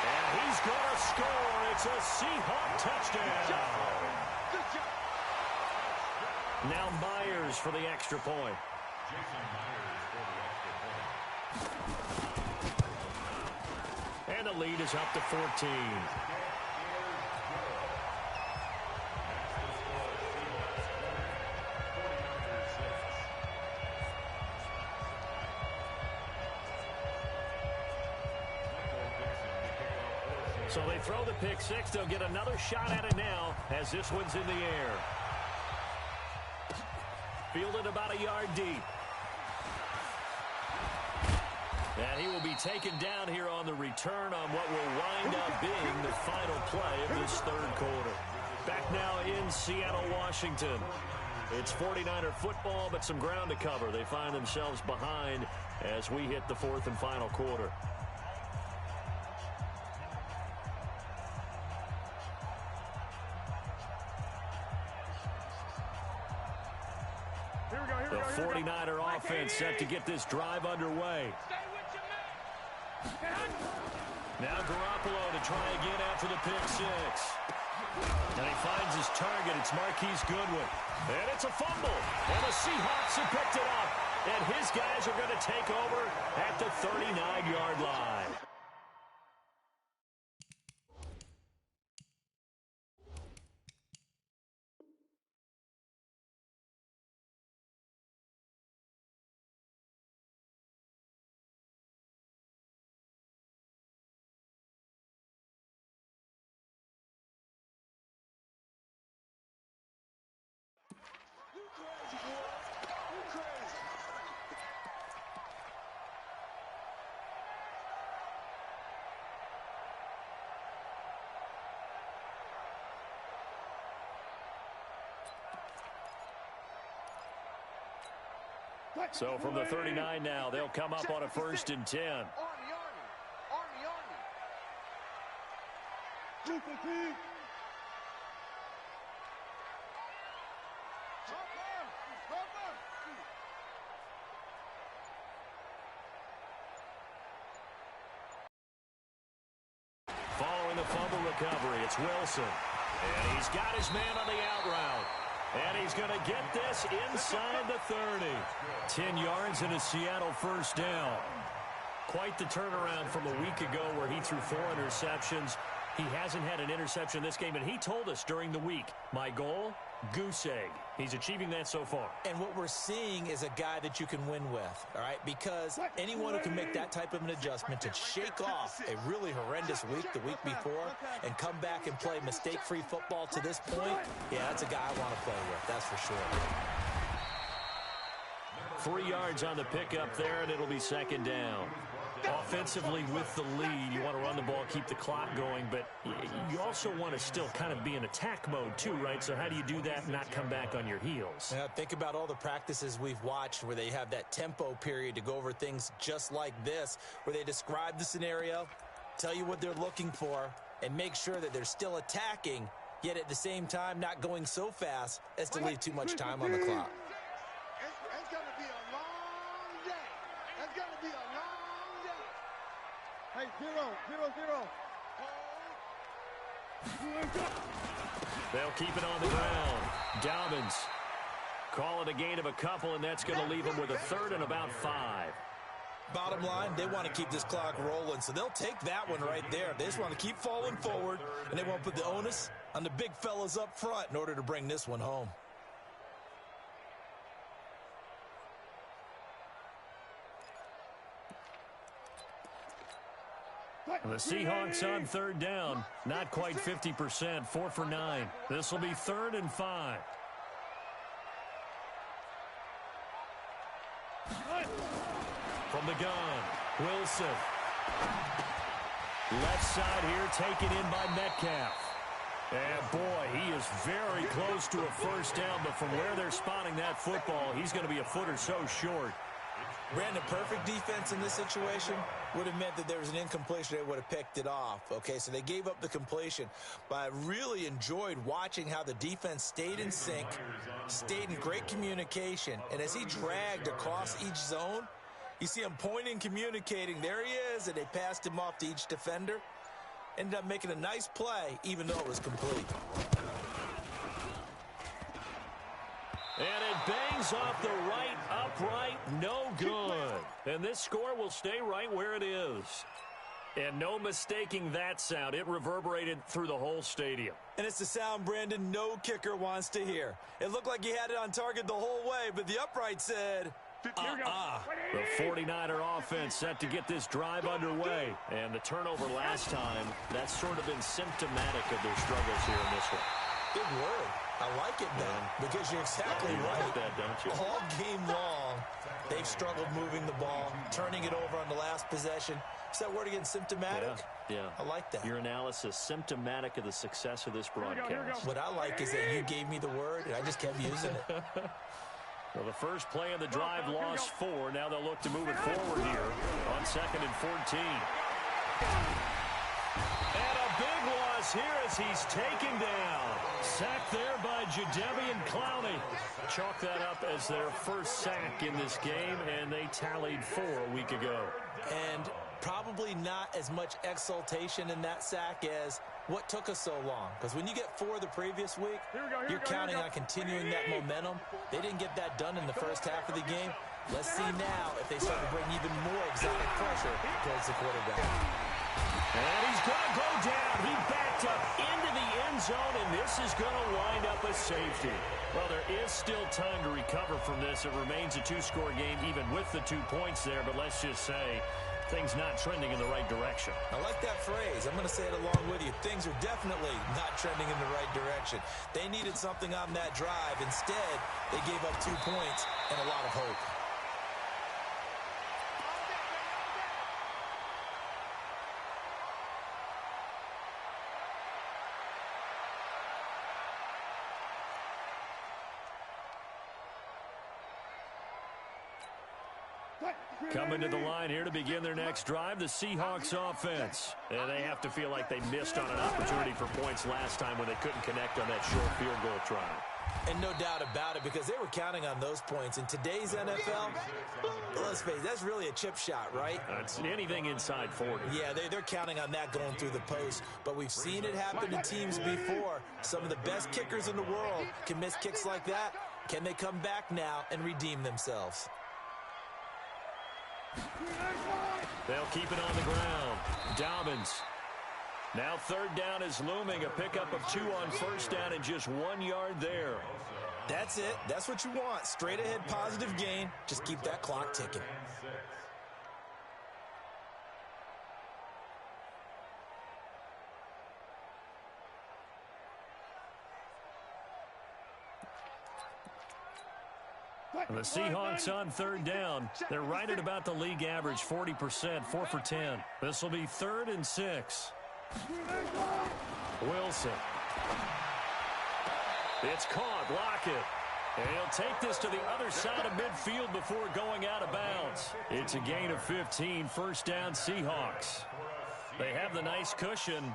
And he's going to score. It's a Seahawk touchdown. Now Myers for the extra point. Jason Myers for the extra point. And the lead is up to 14. So they throw the pick six. They'll get another shot at it now as this one's in the air. Fielded about a yard deep. And he will be taken down here on the return on what will wind up being the final play of this 3rd quarter. Back now in Seattle, Washington. It's 49er football, but some ground to cover. They find themselves behind as we hit the 4th and final quarter. The 49er offense set to get this drive underway. Now Garoppolo to try again after the pick six. And he finds his target. It's Marquise Goodwin. And it's a fumble. And the Seahawks have picked it up. And his guys are going to take over at the 39-yard line. So from the 39 now, they'll come up on a 1st and 10. Army. Following the fumble recovery, it's Wilson. And he's got his man on the out route. And he's going to get this inside the 30. 10 yards and a Seattle first down. Quite the turnaround from a week ago where he threw 4 interceptions. He hasn't had an interception this game, and he told us during the week, my goal, Goose egg. He's achieving that so far. And what we're seeing is a guy that you can win with, all right? Because anyone who can make that type of an adjustment to shake off a really horrendous week the week before and come back and play mistake-free football to this point, yeah, that's a guy I want to play with, that's for sure. 3 yards on the pickup there, and it'll be second down. Offensively with the lead, you want to run the ball, keep the clock going, but you also want to still kind of be in attack mode too, right? So how do you do that and not come back on your heels? Yeah, think about all the practices we've watched where they have that tempo period to go over things just like this, where they describe the scenario, tell you what they're looking for, and make sure that they're still attacking, yet at the same time not going so fast as to leave too much time on the clock. It's going to be a long day. It's going to be a long day. Hey, 0-0-0. They'll keep it on the ground. Dobbins call it a gain of a couple, and that's going to leave them with a third and about 5. Bottom line, they want to keep this clock rolling, so they'll take that one right there. They just want to keep falling forward, and they won't put the onus on the big fellas up front in order to bring this one home. The Seahawks on third down, not quite 50%, 4 for 9. This will be 3rd and 5. From the gun, Wilson. Left side here, taken in by Metcalf. And boy, he is very close to a first down, but from where they're spotting that football, he's going to be a foot or so short. Brandon, perfect defense in this situation would have meant that there was an incompletion. They would have picked it off. Okay, so they gave up the completion. But I really enjoyed watching how the defense stayed in sync, stayed in great communication. And as he dragged across each zone, you see him pointing, communicating. There he is, and they passed him off to each defender. Ended up making a nice play, even though it was complete. And it bangs off the right upright, no good. And this score will stay right where it is. And no mistaking that sound. It reverberated through the whole stadium. And it's the sound, Brandon, no kicker wants to hear. It looked like he had it on target the whole way, but the upright said, The 49er offense set to get this drive underway. And the turnover last time, that's sort of been symptomatic of their struggles here in this one. Big word. I like it, Ben, because you're exactly right. Like that, don't you? All game long, they've struggled moving the ball, turning it over on the last possession. Is that word again, symptomatic? Yeah. I like that. Your analysis, symptomatic of the success of this broadcast. What I like is that you gave me the word, and I just kept using it. Well, the first play of the drive lost 4. Now they'll look to move it forward here on 2nd and 14. And a big loss here as he's taken down. Sacked there by Jadeveon Clowney. Chalk that up as their first sack in this game, and they tallied 4 a week ago. And probably not as much exultation in that sack as what took us so long. Because when you get 4 the previous week, you're counting on continuing that momentum. They didn't get that done in the first half of the game. Let's see now if they start to bring even more exotic pressure towards the quarterback. And he's going to go down. He backed up into the end zone, and this is going to wind up a safety. Well, there is still time to recover from this. It remains a 2-score game even with the 2 points there, but let's just say things not trending in the right direction. I like that phrase. I'm going to say it along with you. Things are definitely not trending in the right direction. They needed something on that drive. Instead, they gave up 2 points and a lot of hope. Coming to the line here to begin their next drive, the Seahawks offense. And they have to feel like they missed on an opportunity for points last time when they couldn't connect on that short field goal try. And no doubt about it, because they were counting on those points. In today's NFL, let's face it, that's really a chip shot, right? It's anything inside 40. Yeah, they're counting on that going through the post. But we've seen it happen to teams before. Some of the best kickers in the world can miss kicks like that. Can they come back now and redeem themselves? They'll keep it on the ground. Dobbins Now third down is looming. A pickup of 2 on first down and just 1 yard there. That's it. That's what you want. Straight ahead positive gain. Just keep that clock ticking. The Seahawks on third down. They're right at about the league average, 40%, 4 for 10. This will be 3rd and 6. Wilson. It's caught. Lockett. And he'll take this to the other side of midfield before going out of bounds. It's a gain of 15, first down Seahawks. They have the nice cushion.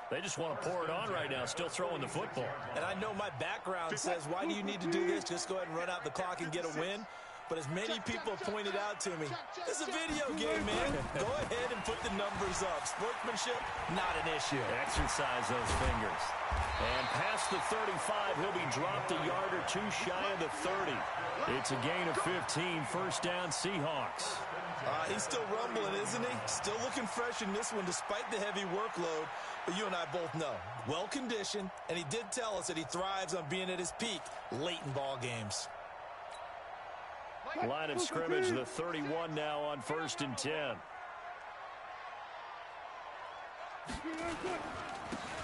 They just want to pour it on right now, still throwing the football. And I know my background says, why do you need to do this? Just go ahead and run out the clock and get a win. But as many people pointed out to me, it's a video game, man. Go ahead and put the numbers up. Sportsmanship, not an issue. Exercise those fingers. And past the 35, he'll be dropped a yard or 2 shy of the 30. It's a gain of 15, first down Seahawks. He's still rumbling, isn't he? Still looking fresh in this one despite the heavy workload. But you and I both know, well-conditioned, and he did tell us that he thrives on being at his peak late in ball games. Line of scrimmage, the 31 now on 1st and 10.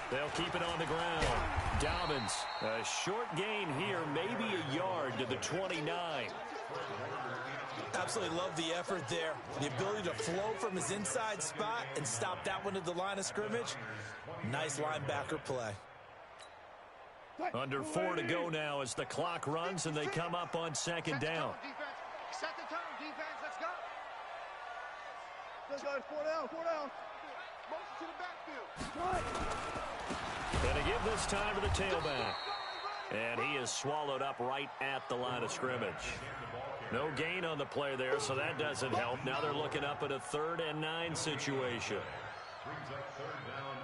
They'll keep it on the ground. Dobbins, a short gain here, maybe a yard to the 29. Absolutely love the effort there. The ability to flow from his inside spot and stop that one at the line of scrimmage. Nice linebacker play. Under 4 to go now as the clock runs and they come up on 2nd down. Set the tone, defense. Let's go. Let's go. 4 down. 4 down. Motion to the backfield. And to give this time to the tailback. And he is swallowed up right at the line of scrimmage. No gain on the play there, so that doesn't help. Now they're looking up at a 3rd and 9 situation. Brings up 3rd down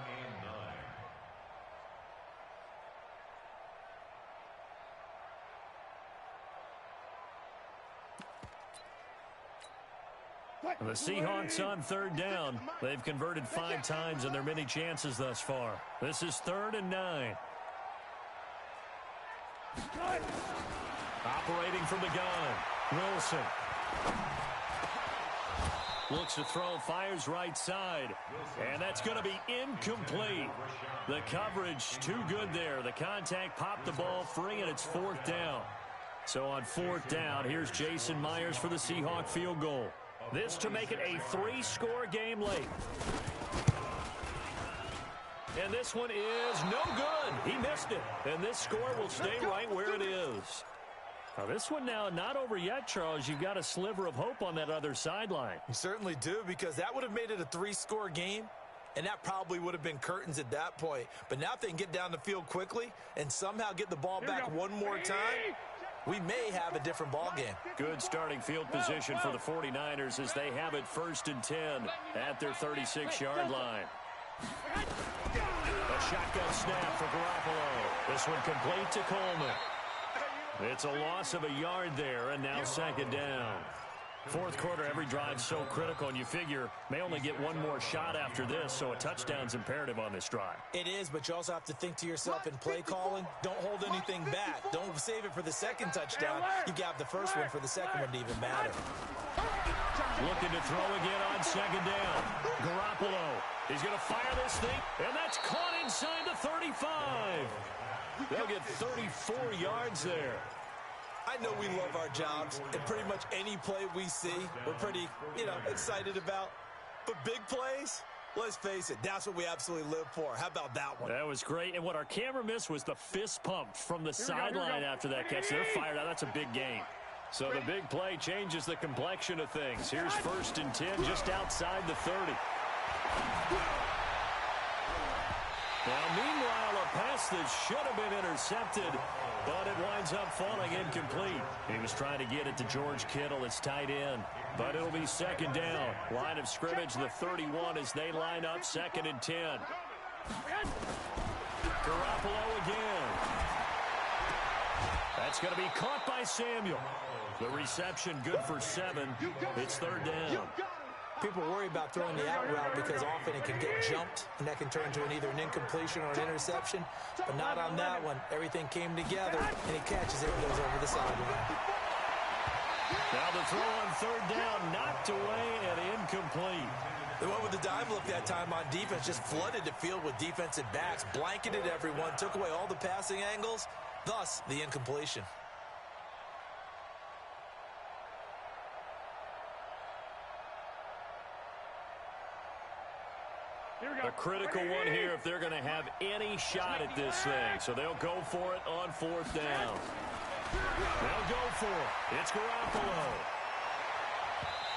and 9. The Seahawks on 3rd down. They've converted 5 times in their many chances thus far. This is 3rd and 9. Operating from the gun. Wilson. Looks to throw, fires right side. And that's going to be incomplete. The coverage too good there. The contact popped the ball free, and it's 4th down. So on 4th down, here's Jason Myers for the Seahawk field goal. This to make it a 3-score game late. And this one is no good. He missed it. And this score will stay right where it is. Now this one now not over yet, Charles. You've got a sliver of hope on that other sideline. You certainly do, because that would have made it a 3-score game, and that probably would have been curtains at that point. But now if they can get down the field quickly and somehow get the ball back one more time, we may have a different ball game. Good starting field position for the 49ers as they have it 1st and 10 at their 36-yard line. A shotgun snap for Garoppolo. This one complete to Coleman. It's a loss of a yard there, and now 2nd down. 4th quarter, every drive so critical, and you figure may only get one more shot after this, so a touchdown's imperative on this drive. It is, but you also have to think to yourself in play calling, don't hold anything back. Don't save it for the 2nd touchdown. You got the first one for the 2nd one to even matter. Looking to throw again on 2nd down. Garoppolo. He's going to fire this thing, and that's caught inside the 35. They'll get 34 yards there. I know we love our jobs, and pretty much any play we see, we're pretty, excited about. But big plays, let's face it, that's what we absolutely live for. How about that one? That was great. And what our camera missed was the fist pump from the sideline after that catch. They're fired out. That's a big gain. So the big play changes the complexion of things. Here's 1st and 10 just outside the 30. Now, meanwhile, a pass that should have been intercepted, but it winds up falling incomplete. He was trying to get it to George Kittle, his tight end. But it'll be 2nd down. Line of scrimmage, the 31 as they line up 2nd and 10. Garoppolo again. That's going to be caught by Samuel. The reception good for 7. It's 3rd down. People worry about throwing the out route because often it can get jumped, and that can turn into either an incompletion or an interception. But not on that one. Everything came together, and he catches it and goes over the sideline. Now the throw on third down, knocked away and incomplete. They went with the dive look that time on defense, just flooded the field with defensive backs, blanketed everyone, took away all the passing angles, thus the incompletion. A critical one here if they're going to have any shot at this thing. So they'll go for it on fourth down. They'll go for it. It's Garoppolo.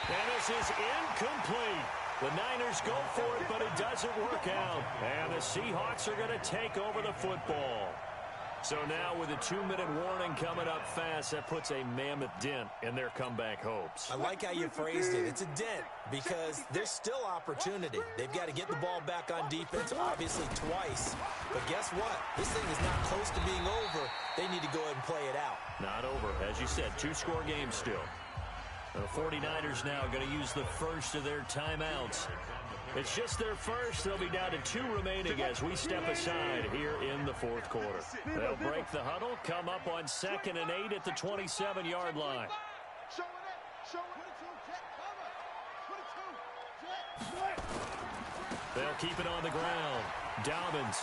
And this is incomplete. The Niners go for it, but it doesn't work out. And the Seahawks are going to take over the football. So now with a 2-minute warning coming up fast, that puts a mammoth dent in their comeback hopes. I like how you phrased it. It's a dent because there's still opportunity. They've got to get the ball back on defense, obviously twice. But guess what? This thing is not close to being over. They need to go ahead and play it out. Not over. As you said, 2-score game still. The 49ers now going to use the first of their timeouts. It's just their first. They'll be down to 2 remaining as we step aside here in the fourth quarter. They'll break the huddle, come up on 2nd and 8 at the 27-yard line. They'll keep it on the ground. Dobbins.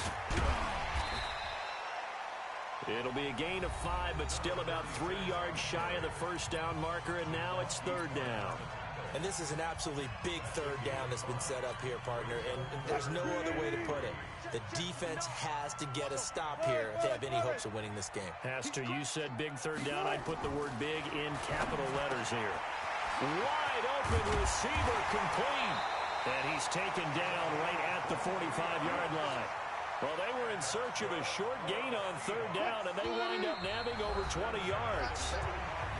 It'll be a gain of 5, but still about 3 yards shy of the first down marker, and now it's third down. And this is an absolutely big third down that's been set up here, partner, and there's no other way to put it. The defense has to get a stop here if they have any hopes of winning this game. Has to. You said big third down. I'd put the word big in capital letters here. Wide open receiver complete. And he's taken down right at the 45-yard line. Well, they were in search of a short gain on third down, and they wind up nabbing over 20 yards.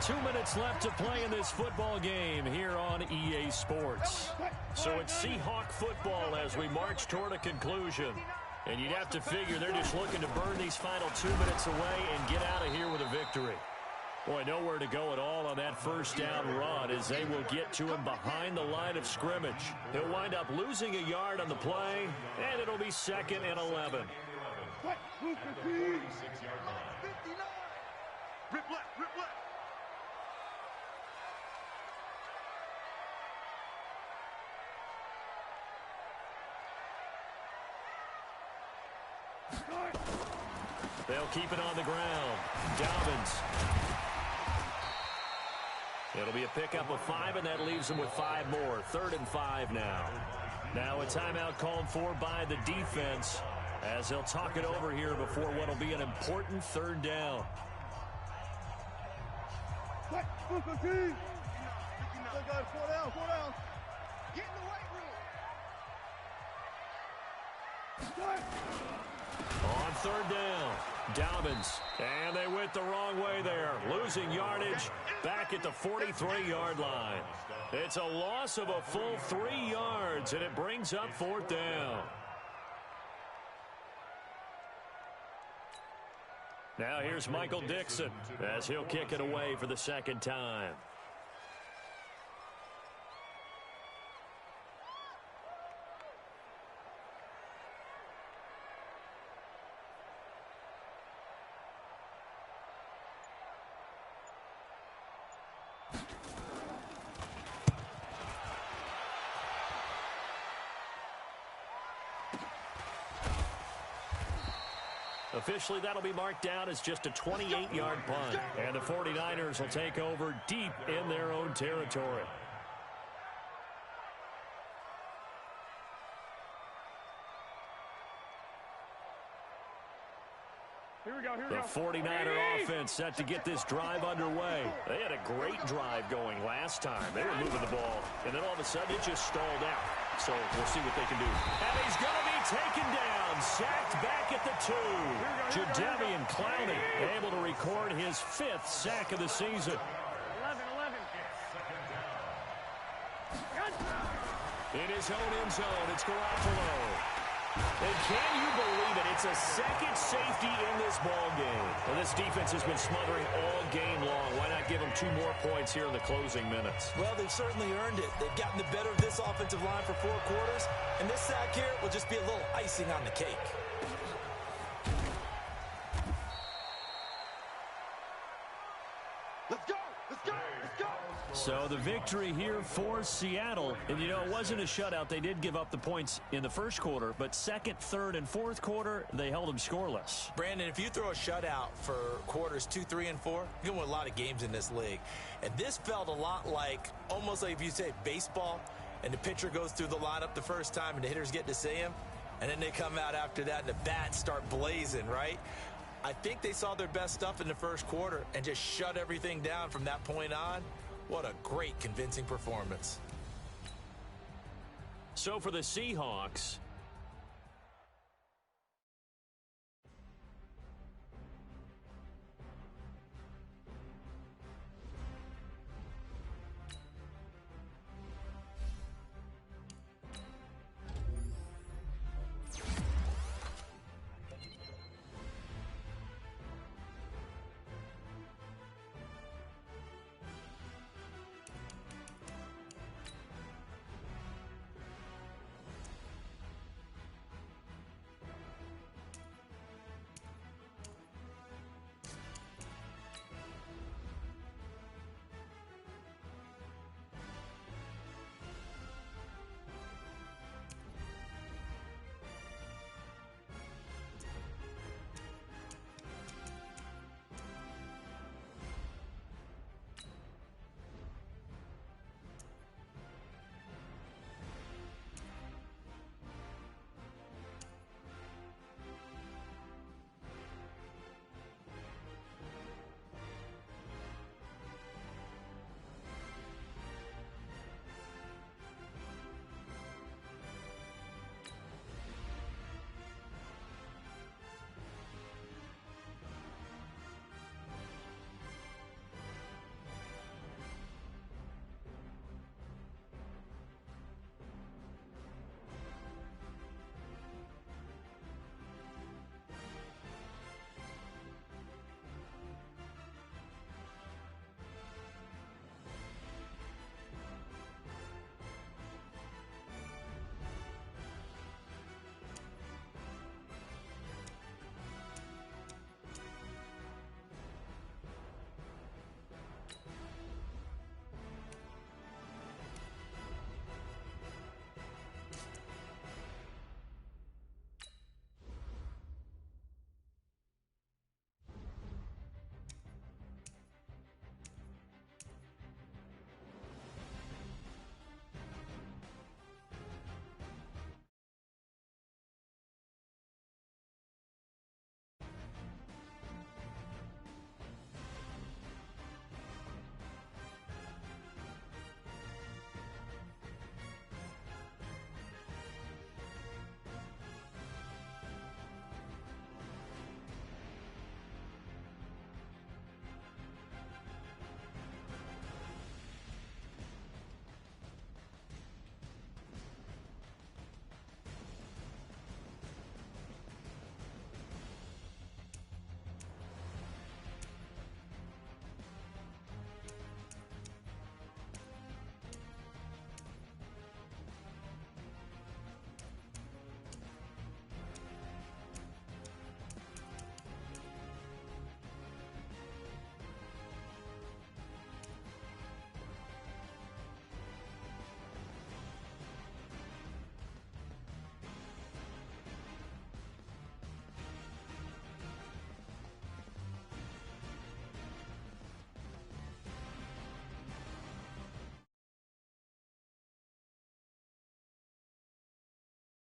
2 minutes left to play in this football game here on EA Sports. So it's Seahawk football as we march toward a conclusion. And you'd have to figure they're just looking to burn these final 2 minutes away and get out of here with a victory. Boy, nowhere to go at all on that first down run as they will get to him behind the line of scrimmage. He'll wind up losing a yard on the play, and it'll be 2nd and 11. Rip left, rip left. They'll keep it on the ground. Dobbins. It'll be a pickup of 5, and that leaves them with 5 more. 3rd and 5 now. Now a timeout called for by the defense as they'll talk it over here before what will be an important third down. Guys, 4 down, 4 down. Get in the weight room. On third down, Dobbins. And they went the wrong way there. Losing yardage back at the 43-yard line. It's a loss of a full 3 yards, and it brings up 4th down. Now here's Michael Dixon as he'll kick it away for the 2nd time. Officially, that'll be marked down as just a 28-yard punt. And the 49ers will take over deep in their own territory. The 49er offense set to get this drive underway. They had a great drive going last time. They were moving the ball, and then all of a sudden it just stalled out. So we'll see what they can do. And he's going to be taken down, sacked back at the 2. Jadeveon Clowney able to record his 5th sack of the season. 11. In his own end zone, it's Garoppolo. And can you believe it? It's a second safety in this ball game. Well, this defense has been smothering all game long. Why not give them 2 more points here in the closing minutes? Well, they've certainly earned it. They've gotten the better of this offensive line for 4 quarters, and this sack here will just be a little icing on the cake. Let's go! Let's go! Let's go! So the victory here for Seattle. And, you know, it wasn't a shutout. They did give up the points in the first quarter, but second, third, and fourth quarter, they held them scoreless. Brandon, if you throw a shutout for quarters 2, 3, and 4, you're going to win a lot of games in this league. And this felt a lot like, almost like if you say baseball, and the pitcher goes through the lineup the first time, and the hitters get to see him, and then they come out after that, and the bats start blazing, right? I think they saw their best stuff in the first quarter and just shut everything down from that point on. What a great, convincing performance. So for the Seahawks,